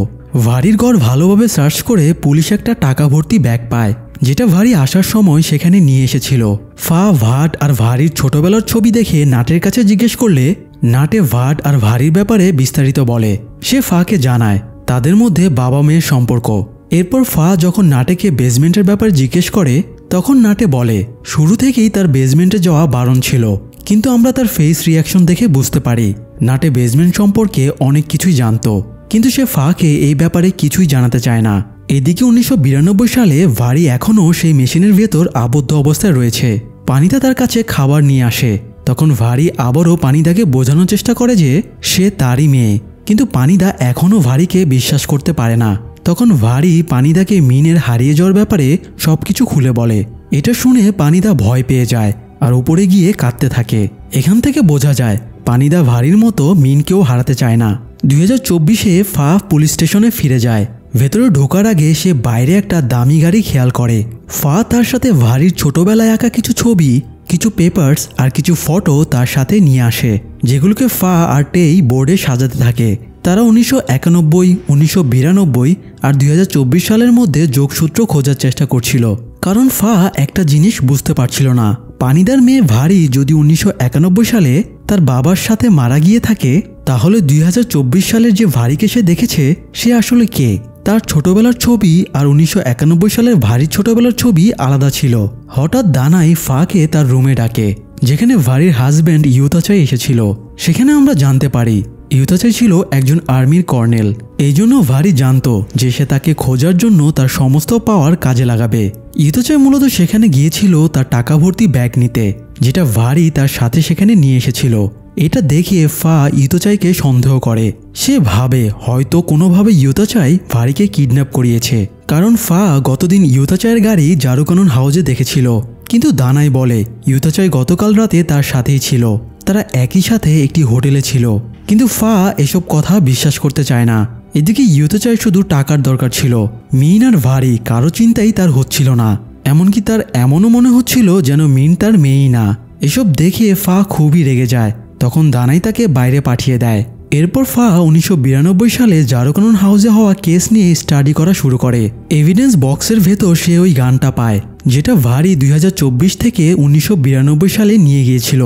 ভারির ঘর ভালোভাবে সার্চ করে পুলিশ একটা টাকা ভর্তি ব্যাগ পায়, যেটা ভারি আসার সময় সেখানে নিয়ে এসেছিল। ফা ভাট আর ভারির ছোটবেলার ছবি দেখে নাটের কাছে জিজ্ঞেস করলে নাটে ভাট আর ভারির ব্যাপারে বিস্তারিত বলে। সে ফাকে জানায় তাদের মধ্যে বাবা মেয়ের সম্পর্ক। এরপর ফা যখন নাটেকে বেসমেন্টের ব্যাপারে জিজ্ঞেস করে তখন নাটে বলে শুরু থেকেই তার বেসমেন্টে যাওয়া বারণ ছিল, কিন্তু আমরা তার ফেস রিয়াকশন দেখে বুঝতে পারি নাটে বেসমেন্ট সম্পর্কে অনেক কিছুই জানতো, কিন্তু সে ফাকে এই ব্যাপারে কিছুই জানাতে চায় না। এদিকে 1992 সালে ভারি এখনও সেই মেশিনের ভেতর আবদ্ধ অবস্থায় রয়েছে। পানিদা তার কাছে খাবার নিয়ে আসে। তখন ভারি আবারও পানিদাকে বোঝানোর চেষ্টা করে যে সে তারই মেয়ে, কিন্তু পানিদা এখনও ভারিকে বিশ্বাস করতে পারে না। তখন ভারি পানিদাকে মিনের হারিয়ে যাওয়ার ব্যাপারে সবকিছু খুলে বলে। এটা শুনে পানিদা ভয় পেয়ে যায় আর উপরে গিয়ে কাঁদতে থাকে। এখান থেকে বোঝা যায় পানিদা ভারির মতো মিনকেও হারাতে চায় না। 2024-এ ফা পুলিশ স্টেশনে ফিরে যায়। ভেতরে ঢোকার আগে সে বাইরে একটা দামি গাড়ি খেয়াল করে। ফা তার সাথে ভারির ছোটবেলায় আঁকা কিছু ছবি, কিছু পেপারস আর কিছু ফটো তার সাথে নিয়ে আসে, যেগুলোকে ফা আর টেই বোর্ডে সাজাতে থাকে। তারা 1991, 1992 আর 2024 সালের মধ্যে যোগসূত্র খোঁজার চেষ্টা করছিল, কারণ ফা একটা জিনিস বুঝতে পারছিল না। পানিদার মেয়ে ভারি যদি 1991 সালে তার বাবার সাথে মারা গিয়ে থাকে, তাহলে 2024 সালের যে ভারিকে সে দেখেছে সে আসলে কে? তার ছোটবেলার ছবি আর 1991 সালের ভারির ছোটবেলার ছবি আলাদা ছিল। হঠাৎ দানাই ফাকে তার রুমে ডাকে, যেখানে ভারির হাজব্যান্ড ইউতাচাই এসেছিল। সেখানে আমরা জানতে পারি ইউতাচাই ছিল একজন আর্মির কর্নেল। এই জন্য ভারি জানতো যে সে তাকে খোঁজার জন্য তার সমস্ত পাওয়ার কাজে লাগাবে। ইউতাচাই মূলত সেখানে গিয়েছিল তার টাকা ভর্তি ব্যাগ নিতে, যেটা ভারি তার সাথে সেখানে নিয়ে এসেছিল। এটা দেখে ফা ইউতাচাইকে সন্দেহ করে। সে ভাবে হয়তো কোনোভাবে ইউতাচাই ভারিকে কিডন্যাপ করিয়েছে, কারণ ফা গতদিন ইউতাচাইয়ের গাড়ি জারুকানন হাউজে দেখেছিল। কিন্তু দানাই বলে ইউতাচাই গতকাল রাতে তার সাথেই ছিল, তারা একই সাথে একটি হোটেলে ছিল। কিন্তু ফা এসব কথা বিশ্বাস করতে চায় না। এদিকে ইউতাচাই শুধু টাকার দরকার ছিল। মিন আর ভারি কারো চিন্তাই তার হচ্ছিল না, এমনকি তার এমনও মনে হচ্ছিল যেন মিন তার মেয়েই না। এসব দেখে ফা খুবই রেগে যায়। তখন দানাই তাকে বাইরে পাঠিয়ে দেয়। এরপর ফা 1992 সালে জারুকানন হাউসে হওয়া কেস নিয়ে স্টাডি করা শুরু করে। এভিডেন্স বক্সের ভেতর সে ওই গানটা পায়, যেটা ভারি 2024 থেকে 1992 সালে নিয়ে গিয়েছিল।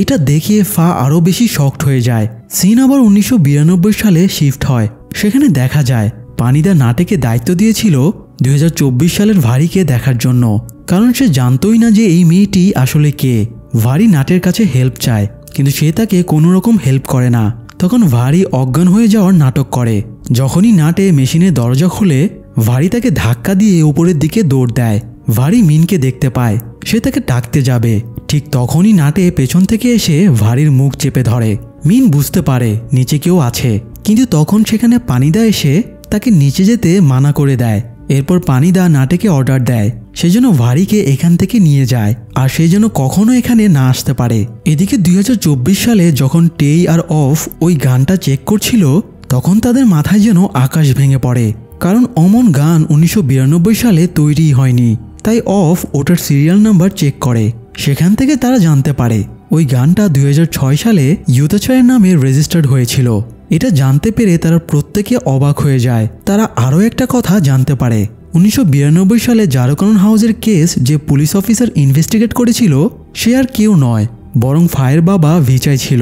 এটা দেখে ফা আরও বেশি শকড হয়ে যায়। সিন আবার 1992 সালে শিফট হয়। সেখানে দেখা যায় পানিদা নাটেকে দায়িত্ব দিয়েছিল 2024 সালের ভারিকে দেখার জন্য, কারণ সে জানতোই না যে এই মেয়েটি আসলে কে। ভারি নাটের কাছে হেল্প চায়, কিন্তু সে তাকে কোনো রকম হেল্প করে না। তখন ভারি অজ্ঞান হয়ে যাওয়ার নাটক করে। যখনই নাটে মেশিনের দরজা খুলে ভারি তাকে ধাক্কা দিয়ে উপরের দিকে দৌড় দেয়। ভারি মিনকে দেখতে পায়, সে তাকে ডাকতে যাবে। ঠিক তখনই নাটে পেছন থেকে এসে ভারির মুখ চেপে ধরে। মিন বুঝতে পারে নিচে কেউ আছে, কিন্তু তখন সেখানে পানিদা এসে তাকে নিচে যেতে মানা করে দেয়। এরপর পানিদা নাটেকে অর্ডার দেয় সেই জন্য ভারিকে এখান থেকে নিয়ে যায় আর সেই জন্য কখনো এখানে না আসতে পারে। এদিকে 2024 সালে যখন টেই আর অফ ওই গানটা চেক করছিল তখন তাদের মাথায় যেন আকাশ ভেঙে পড়ে, কারণ অমন গান 1992 সালে তৈরি হয়নি। তাই অফ ওটার সিরিয়াল নাম্বার চেক করে, সেখান থেকে তারা জানতে পারে ওই গানটা 2006 সালে ইউতাচয়ের নামে রেজিস্টার্ড হয়েছিল। এটা জানতে পেরে তারা প্রত্যেকে অবাক হয়ে যায়। তারা আরও একটা কথা জানতে পারে, 1992 সালে জারকানন হাউসের কেস যে পুলিশ অফিসার ইনভেস্টিগেট করেছিল সে আর কেউ নয় বরং ফায়ের বাবা ভিচাই ছিল।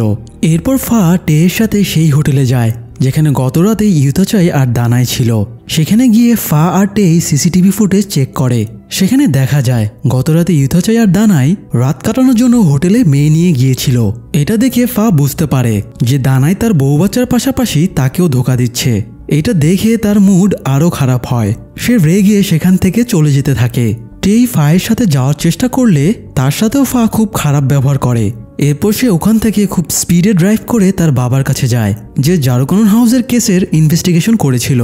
এরপর ফা টেয়ের সাথে সেই হোটেলে যায় যেখানে গতরাতে ইউতাচয় আর দানাই ছিল। সেখানে গিয়ে ফা আর টেই সিসিটিভি ফুটেজ চেক করে। সেখানে দেখা যায় গতরাতে ইউতাচয় আর দানাই রাত কাটানোর জন্য হোটেলে মেয়ে নিয়ে গিয়েছিল। এটা দেখে ফা বুঝতে পারে যে দানাই তার বউ বাচ্চার পাশাপাশি তাকেও ধোঁকা দিচ্ছে। এটা দেখে তার মুড আরও খারাপ হয়। সে রেগে সেখান থেকে চলে যেতে থাকে। টেই ফায়ের সাথে যাওয়ার চেষ্টা করলে তার সাথেও ফা খুব খারাপ ব্যবহার করে। এরপর সে ওখান থেকে খুব স্পিডে ড্রাইভ করে তার বাবার কাছে যায় যে জারকানন হাউসের কেসের ইনভেস্টিগেশন করেছিল।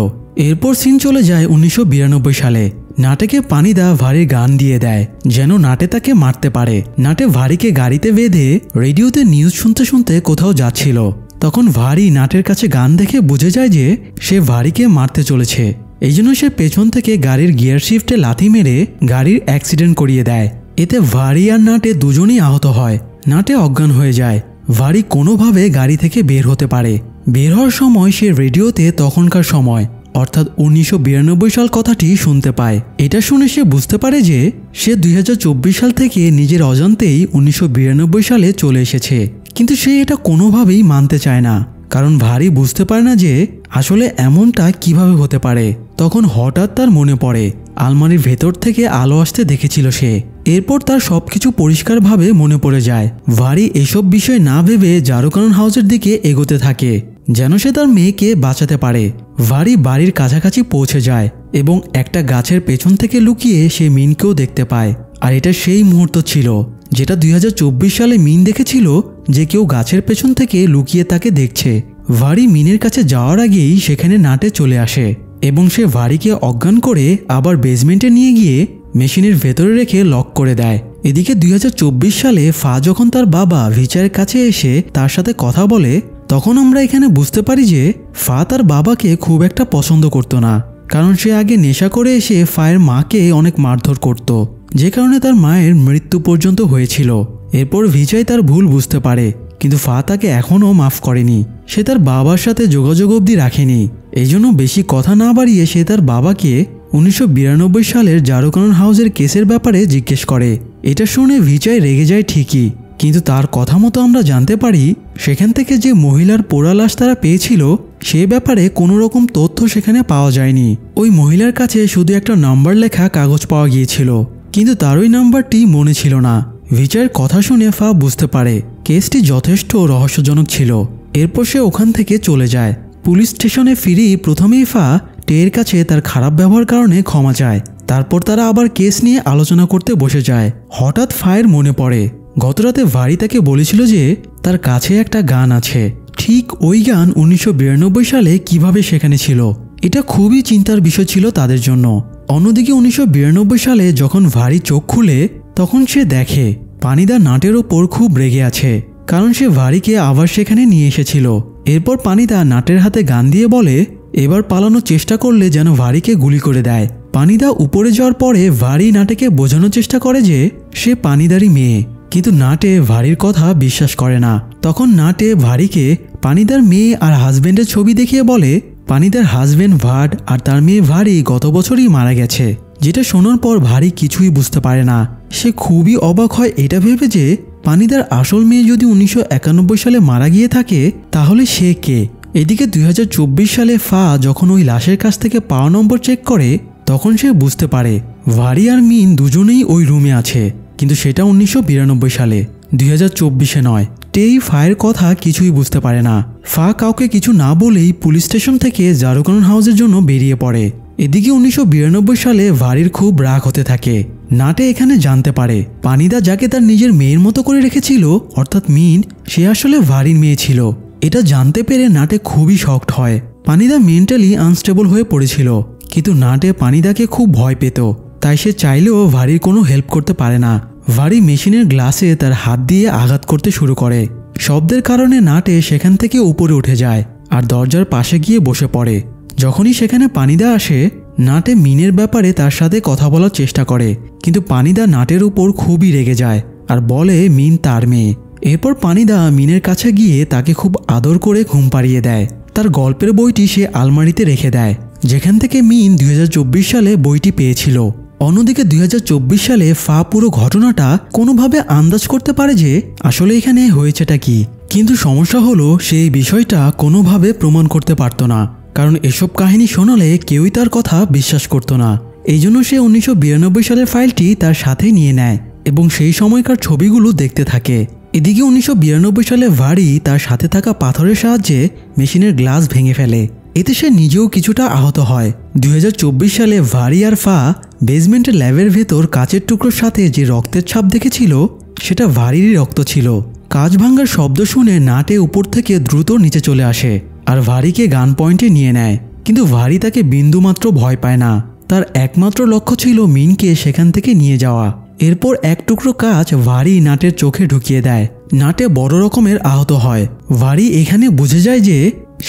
এরপর সিন চলে যায় 1992 সালে। নাটেকে পানিদা ভারির গান দিয়ে দেয় যেন নাটে তাকে মারতে পারে। নাটে ভারিকে গাড়িতে বেঁধে রেডিওতে নিউজ শুনতে শুনতে কোথাও যাচ্ছিল। তখন ভারি নাটের কাছে গান দেখে বুঝে যায় যে সে ভারিকে মারতে চলেছে। এই জন্য সে পেছন থেকে গাড়ির গিয়ার শিফটে লাথি মেরে গাড়ির অ্যাক্সিডেন্ট করিয়ে দেয়। এতে ভারি আর নাটে দুজনেই আহত হয়। নাটে অজ্ঞান হয়ে যায়। ভারি কোনোভাবে গাড়ি থেকে বের হতে পারে। বের হওয়ার সময় সে রেডিওতে তখনকার সময় অর্থাৎ 1992 সাল কথাটি শুনতে পায়। এটা শুনে সে বুঝতে পারে যে সে 2024 সাল থেকে নিজের অজান্তেই 1992 সালে চলে এসেছে। কিন্তু সে এটা কোনোভাবেই মানতে চায় না, কারণ ভারি বুঝতে পারে না যে আসলে এমনটা কিভাবে হতে পারে। তখন হঠাৎ তার মনে পড়ে আলমারির ভেতর থেকে আলো আসতে দেখেছিল সে। এরপর তার সবকিছু পরিষ্কারভাবে মনে পড়ে যায়। ভারি এসব বিষয় না ভেবে জারকানন হাউসের দিকে এগোতে থাকে যেন সে তার মেয়েকে বাঁচাতে পারে। ভারি বাড়ির কাছাকাছি পৌঁছে যায় এবং একটা গাছের পেছন থেকে লুকিয়ে সে মিনকেও দেখতে পায়। আর এটা সেই মুহূর্ত ছিল যেটা 2024 সালে মিন দেখেছিল যে কেউ গাছের পেছন থেকে লুকিয়ে তাকে দেখছে। ভারি মিনের কাছে যাওয়ার আগেই সেখানে নাটে চলে আসে এবং সে ভারিকে অজ্ঞান করে আবার বেসমেন্টে নিয়ে গিয়ে মেশিনের ভেতরে রেখে লক করে দেয়। এদিকে 2024 সালে ফা যখন তার বাবা ভিচারের কাছে এসে তার সাথে কথা বলে তখন আমরা এখানে বুঝতে পারি যে ফা তার বাবাকে খুব একটা পছন্দ করতো না, কারণ সে আগে নেশা করে এসে ফায়ের মাকে অনেক মারধর করত, যে কারণে তার মায়ের মৃত্যু পর্যন্ত হয়েছিল। এরপর ভিচাই তার ভুল বুঝতে পারে, কিন্তু ফা তাকে এখনও মাফ করেনি। সে তার বাবার সাথে যোগাযোগ অবধি রাখেনি। এই জন্য বেশি কথা না বাড়িয়ে সে তার বাবাকে 1992 সালের জারকানন হাউসের কেসের ব্যাপারে জিজ্ঞেস করে। এটা শুনে ভিচাই রেগে যায় ঠিকই, কিন্তু তার কথা মতো আমরা জানতে পারি সেখান থেকে যে মহিলার পোড়া লাশ তারা পেয়েছিল সে ব্যাপারে কোনো রকম তথ্য সেখানে পাওয়া যায়নি। ওই মহিলার কাছে শুধু একটা নাম্বার লেখা কাগজ পাওয়া গিয়েছিল, কিন্তু তার ওই নাম্বারটি মনে ছিল না। ভিচাইয়ের কথা শুনে ফা বুঝতে পারে কেসটি যথেষ্ট রহস্যজনক ছিল। এরপর সে ওখান থেকে চলে যায়। পুলিশ স্টেশনে ফিরেই প্রথমেই ফা টের কাছে তার খারাপ ব্যবহার কারণে ক্ষমা চায়। তারপর তারা আবার কেস নিয়ে আলোচনা করতে বসে যায়। হঠাৎ ফায়ের মনে পড়ে গতরাতে ভারি তাকে বলেছিল যে তার কাছে একটা গান আছে। ঠিক ওই গান 1992 সালে কিভাবে সেখানে ছিল, এটা খুবই চিন্তার বিষয় ছিল তাদের জন্য। অন্যদিকে 1992 সালে যখন ভারি চোখ খুলে তখন সে দেখে পানিদা নাটের ওপর খুব রেগে আছে, কারণ সে ভারিকে আবার সেখানে নিয়ে এসেছিল। এরপর পানিদা নাটের হাতে গান দিয়ে বলে এবার পালানোর চেষ্টা করলে যেন ভারিকে গুলি করে দেয়। পানিদা উপরে যাওয়ার পরে ভারি নাটেকে বোঝানোর চেষ্টা করে যে সে পানিদারই মেয়ে, কিন্তু নাটে ভারির কথা বিশ্বাস করে না। তখন নাটে ভারিকে পানিদার মেয়ে আর হাজবেন্ডের ছবি দেখিয়ে বলে পানিদার হাজবেন্ড ভাট আর তার মেয়ে ভারি গত বছরই মারা গেছে। যেটা শোনার পর ভারি কিছুই বুঝতে পারে না। সে খুবই অবাক হয় এটা ভেবে যে পানিদার আসল মেয়ে যদি 1991 সালে মারা গিয়ে থাকে তাহলে সে কে। এদিকে 2024 সালে ফা যখন ওই লাশের কাছ থেকে পাওয়া নম্বর চেক করে তখন সে বুঝতে পারে ভারি আর মিন দুজনেই ওই রুমে আছে, কিন্তু সেটা 1992 সালে, 2024-এ নয়। টেই ফায়ের কথা কিছুই বুঝতে পারে না। ফা কাউকে কিছু না বলেই পুলিশ স্টেশন থেকে জারকানন হাউসের জন্য বেরিয়ে পড়ে। এদিকে 1992 সালে ভারির খুব রাগ হতে থাকে। নাটে এখানে জানতে পারে পানিদা যাকে তার নিজের মেয়ের মতো করে রেখেছিল অর্থাৎ মিন, সে আসলে ভারির মেয়ে ছিল। এটা জানতে পেরে নাটে খুবই শকড হয়। পানিদা মেন্টালি আনস্টেবল হয়ে পড়েছিল, কিন্তু নাটে পানিদাকে খুব ভয় পেত, তাই সে চাইলেও ভারীর কোনো হেল্প করতে পারে না। ভারী মেশিনের গ্লাসে তার হাত দিয়ে আঘাত করতে শুরু করে। শব্দের কারণে নাটে সেখান থেকে উপরে উঠে যায় আর দরজার পাশে গিয়ে বসে পড়ে। যখনই সেখানে পানিদা আসে, নাটে মিনের ব্যাপারে তার সাথে কথা বলার চেষ্টা করে, কিন্তু পানিদা নাটের উপর খুবই রেগে যায় আর বলে মিন তার মেয়ে। এরপর পানিদা মিনের কাছে গিয়ে তাকে খুব আদর করে ঘুম পাড়িয়ে দেয়। তার গল্পের বইটি সে আলমারিতে রেখে দেয়, যেখান থেকে মিন 2024 সালে বইটি পেয়েছিল। অন্যদিকে 2024 সালে ফা পুরো ঘটনাটা কোনোভাবে আন্দাজ করতে পারে যে আসলে এখানে হয়েছেটা কি, কিন্তু সমস্যা হলো সেই বিষয়টা কোনোভাবে প্রমাণ করতে পারত না, কারণ এসব কাহিনী শোনালে কেউই তার কথা বিশ্বাস করত না। এই জন্য সে 1992 সালের ফাইলটি তার সাথে নিয়ে নেয় এবং সেই সময়কার ছবিগুলো দেখতে থাকে। এদিকে 1992 সালে ভারী তার সাথে থাকা পাথরের সাহায্যে মেশিনের গ্লাস ভেঙে ফেলে, এতে সে নিজেও কিছুটা আহত হয়। 2024 সালে ভারী আর ফা বেসমেন্টের ল্যাবের ভেতর কাচের টুকরোর সাথে যে রক্তের ছাপ দেখেছিল সেটা ভারীরই রক্ত ছিল। কাঁচ ভাঙার শব্দ শুনে নাটে উপর থেকে দ্রুত নিচে চলে আসে আর ভারীকে গান পয়েন্টে নিয়ে নেয়, কিন্তু ভারী তাকে বিন্দুমাত্র ভয় পায় না। তার একমাত্র লক্ষ্য ছিল মিনকে সেখান থেকে নিয়ে যাওয়া। এরপর এক টুকরো কাঁচ ভারী নাটের চোখে ঢুকিয়ে দেয়। নাটে বড় রকমের আহত হয়। ভারী এখানে বুঝে যায় যে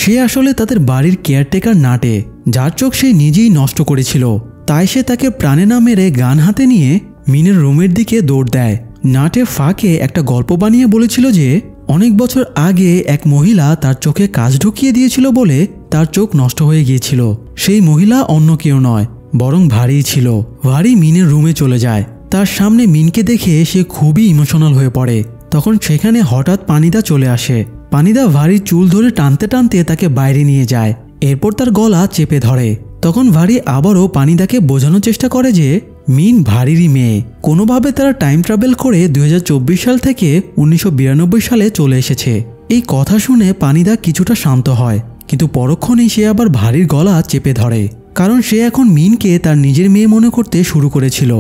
সে আসলে তাদের বাড়ির কেয়ারটেকার নাটে, যার চোখ সে নিজেই নষ্ট করেছিল। তাই সে তাকে প্রাণে না মেরে গান হাতে নিয়ে মিনের রুমের দিকে দৌড় দেয়। নাটে ফাকে একটা গল্প বানিয়ে বলেছিল যে অনেক বছর আগে এক মহিলা তার চোখে কাঁচ ঢুকিয়ে দিয়েছিল বলে তার চোখ নষ্ট হয়ে গিয়েছিল। সেই মহিলা অন্য কেউ নয়, বরং ভারী ছিল। ভারী মিনের রুমে চলে যায়। তার সামনে মিনকে দেখে সে খুবই ইমোশনাল হয়ে পড়ে। তখন সেখানে হঠাৎ পানিদা চলে আসে। পানিদা ভারীর চুল ধরে টানতে টানতে তাকে বাইরে নিয়ে যায়, এরপর তার গলা চেপে ধরে। তখন ভারী আবারও পানিদাকে বোঝানোর চেষ্টা করে যে মিন ভারীরই মেয়ে। কোনোভাবে তারা টাইম ট্রাভেল করে 2024 সাল থেকে 1992 সালে চলে এসেছে। এই কথা শুনে পানিদা কিছুটা শান্ত হয়, কিন্তু পরক্ষণেই সে আবার ভারীর গলা চেপে ধরে, কারণ সে এখন মিনকে তার নিজের মেয়ে মনে করতে শুরু করেছিল।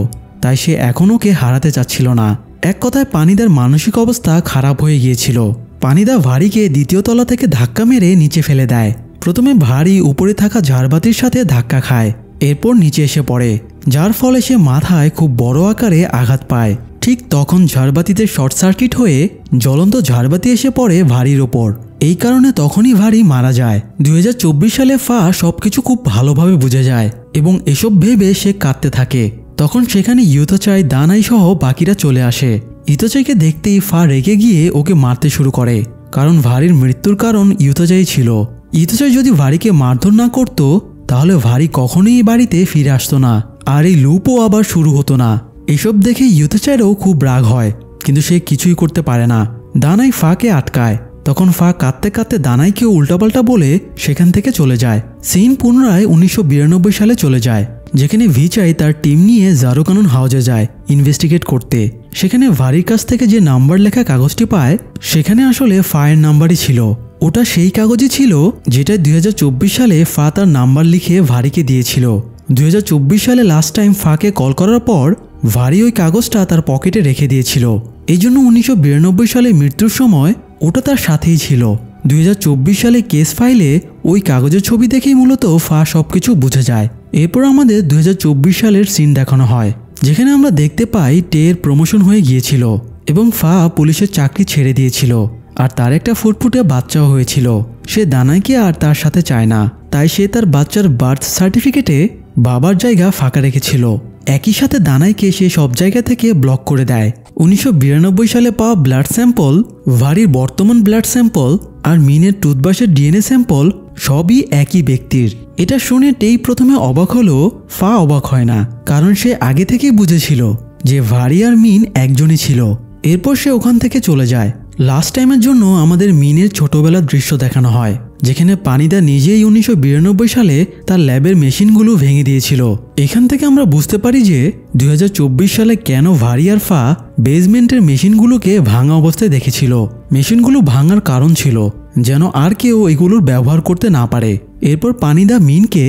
তাই সে এখন ওকে হারাতে চাচ্ছিল না। এক কথায় পানিদার মানসিক অবস্থা খারাপ হয়ে গিয়েছিল। পানিদা ভারীকে দ্বিতীয় তলা থেকে ধাক্কা মেরে নিচে ফেলে দেয়। প্রথমে ভারী উপরে থাকা ঝাড়বাতির সাথে ধাক্কা খায়, এরপর নিচে এসে পড়ে, যার ফলে সে মাথায় খুব বড় আকারে আঘাত পায়। ঠিক তখন ঝাড়বাতিতে শর্ট সার্কিট হয়ে জ্বলন্ত ঝাড়বাতি এসে পড়ে ভারীর ওপর। এই কারণে তখনই ভারী মারা যায়। 2024 সালে ফা সবকিছু খুব ভালোভাবে বুঝে যায় এবং এসব ভেবে সে কাঁদতে থাকে। তখন সেখানে ইউতোচাই, দানাই সহ বাকিরা চলে আসে। ইউতোচাইকে দেখতেই ফা রেগে গিয়ে ওকে মারতে শুরু করে, কারণ ভারীর মৃত্যুর কারণ ইউতোচাই ছিল। ইউতোচাই যদি ভারীকে মারধর না করত তাহলে ভারী কখনোই এই বাড়িতে ফিরে আসতো না, আর এই লুপও আবার শুরু হতো না। এসব দেখে ইউতোচাইরও খুব রাগ হয়, কিন্তু সে কিছুই করতে পারে না। দানাই ফাকে আটকায়। তখন ফা কাঁদতে কাঁদতে দানাইকেও উল্টাপাল্টা বলে সেখান থেকে চলে যায়। সিন পুনরায় 1992 সালে চলে যায়, যেখানে ভিচাই তার টিম নিয়ে জারোকানুন হাউজে যায় ইনভেস্টিগেট করতে। সেখানে ভারীর কাছ থেকে যে নাম্বার লেখা কাগজটি পায় সেখানে আসলে ফায়ের নাম্বারই ছিল। ওটা সেই কাগজই ছিল যেটা 2024 সালে ফা তার নাম্বার লিখে ভারীকে দিয়েছিল। 2024 সালে লাস্ট টাইম ফাকে কল করার পর ভারী ওই কাগজটা তার পকেটে রেখে দিয়েছিল। এই জন্য 1992 সালে মৃত্যুর সময় ওটা তার সাথেই ছিল। 2024 সালে কেস ফাইলে ওই কাগজের ছবি দেখেই মূলত ফা সবকিছু বুঝে যায়। এরপর আমাদের 2024 সালের সিন দেখানো হয়, যেখানে আমরা দেখতে পাই টের প্রমোশন হয়ে গিয়েছিল এবং ফা পুলিশের চাকরি ছেড়ে দিয়েছিল, আর তার একটা ফুটফুটে বাচ্চাও হয়েছিল। সে দানাইকে আর তার সাথে চায় না, তাই সে তার বাচ্চার বার্থ সার্টিফিকেটে বাবার জায়গা ফাঁকা রেখেছিল। একই সাথে দানাইকে সে সব জায়গা থেকে ব্লক করে দেয়। 1992 সালে পাওয়া ব্লাড স্যাম্পল, ভারীর বর্তমান ব্লাড স্যাম্পল আর মিনের টুথব্রাশের ডিএনএ স্যাম্পল সবই একই ব্যক্তির। এটা শুনে টেই প্রথমে অবাক হলো, ফা অবাক হয় না, কারণ সে আগে থেকেই বুঝেছিল যে ভারী আর মিন একজনই ছিল। এরপর সে ওখান থেকে চলে যায়। লাস্ট টাইমের জন্য আমাদের মিনের ছোটবেলার দৃশ্য দেখানো হয়, যেখানে পানিদা নিজেই 1992 সালে তার ল্যাবের মেশিনগুলো ভেঙে দিয়েছিল। এখান থেকে আমরা বুঝতে পারি যে 2024 সালে কেন ভারী আর ফা বেসমেন্টের মেশিনগুলোকে ভাঙা অবস্থায় দেখেছিল। মেশিনগুলো ভাঙার কারণ ছিল যেন আর কেউ এগুলোর ব্যবহার করতে না পারে। এরপর পানিদা মিনকে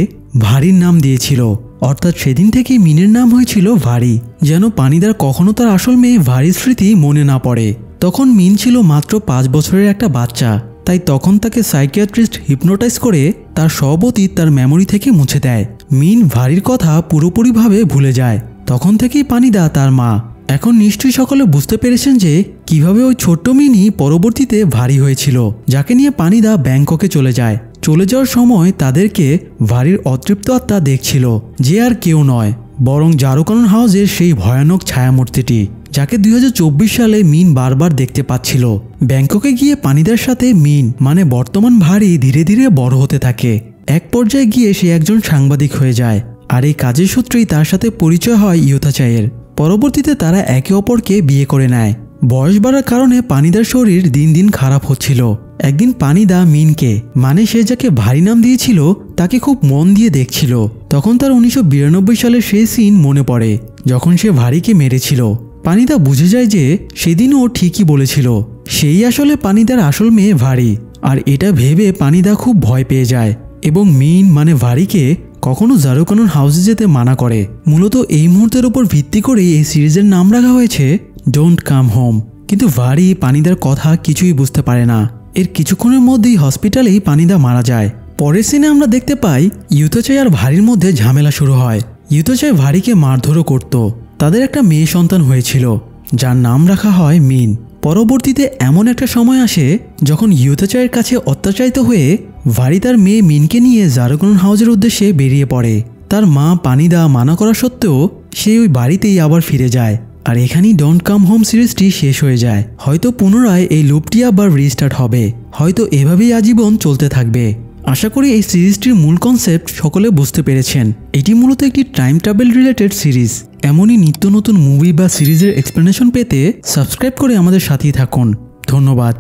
ভারীর নাম দিয়েছিল, অর্থাৎ সেদিন থেকেই মিনের নাম হয়েছিল ভারী, যেন পানিদার কখনো তার আসল মেয়ে ভারীর স্মৃতি মনে না পড়ে। তখন মিন ছিল মাত্র 5 বছরের একটা বাচ্চা। তাই তখন তাকে সাইকিয়াট্রিস্ট হিপনোটাইজ করে তার সব অতীত তার মেমোরি থেকে মুছে দেয়। মিন ভারির কথা পুরোপুরিভাবে ভুলে যায়। তখন থেকেই পানিদা তার মা। এখন নিশ্চয়ই সকলে বুঝতে পেরেছেন যে কিভাবে ওই ছোট্ট মিনই পরবর্তীতে ভারী হয়েছিল, যাকে নিয়ে পানিদা ব্যাংককে চলে যায়। চলে যাওয়ার সময় তাদেরকে ভারির অতৃপ্ত আত্মা দেখছিল, যে আর কেউ নয় বরং জারুকানন হাউসের সেই ভয়ানক ছায়ামূর্তিটি, যাকে 2024 সালে মিন বারবার দেখতে পাচ্ছিল। ব্যাংককে গিয়ে পানিদার সাথে মিন মানে বর্তমান ভারী ধীরে ধীরে বড় হতে থাকে। এক পর্যায়ে গিয়ে সে একজন সাংবাদিক হয়ে যায়, আর এই কাজের সূত্রেই তার সাথে পরিচয় হয় ইয়োতাচাইয়ের। পরবর্তীতে তারা একে অপরকে বিয়ে করে নেয়। বয়স বাড়ার কারণে পানিদার শরীর দিন দিন খারাপ হচ্ছিল। একদিন পানিদা মিনকে মানে সে যাকে ভারী নাম দিয়েছিল তাকে খুব মন দিয়ে দেখছিল। তখন তার 1992 সালের সেই সিন মনে পড়ে, যখন সে ভারীকে মেরেছিল। পানিদা বুঝে যায় যে সেদিনও ও ঠিকই বলেছিল, সেই আসলে পানিদার আসল মেয়ে ভারী। আর এটা ভেবে পানিদা খুব ভয় পেয়ে যায় এবং মিন মানে ভারীকে কখনো জারুকানন হাউসে যেতে মানা করে। মূলত এই মুহূর্তের উপর ভিত্তি করে এই সিরিজের নাম রাখা হয়েছে ডোন্ট কাম হোম। কিন্তু ভারী পানিদার কথা কিছুই বুঝতে পারে না। এর কিছুক্ষণের মধ্যেই হসপিটালেই পানিদা মারা যায়। পরের সিনে আমরা দেখতে পাই ইয়োতাচাই আর ভারীর মধ্যে ঝামেলা শুরু হয়। ইয়োতাচাই ভারীকে মারধরও করত। তাদের একটা মেয়ে সন্তান হয়েছিল, যার নাম রাখা হয় মিন। পরবর্তীতে এমন একটা সময় আসে যখন ইয়োতাচাইয়ের কাছে অত্যাচারিত হয়ে ভারী তার মেয়ে মিনকে নিয়ে জারুকানন হাউসের উদ্দেশ্যে বেরিয়ে পড়ে। তার মা পানিদা মানা করা সত্ত্বেও সে ওই বাড়িতেই আবার ফিরে যায়। আর এখানেই ডোন্ট কাম হোম সিরিজটি শেষ হয়ে যায়। হয়তো পুনরায় এই লুপটি আবার রিস্টার্ট হবে, হয়তো এভাবেই আজীবন চলতে থাকবে। আশা করি এই সিরিজটির মূল কনসেপ্ট সকলে বুঝতে পেরেছেন। এটি মূলত একটি টাইম ট্রাভেল রিলেটেড সিরিজ। এমনই নিত্য নতুন মুভি বা সিরিজের এক্সপ্লেনেশন পেতে সাবস্ক্রাইব করে আমাদের সাথেই থাকুন। ধন্যবাদ।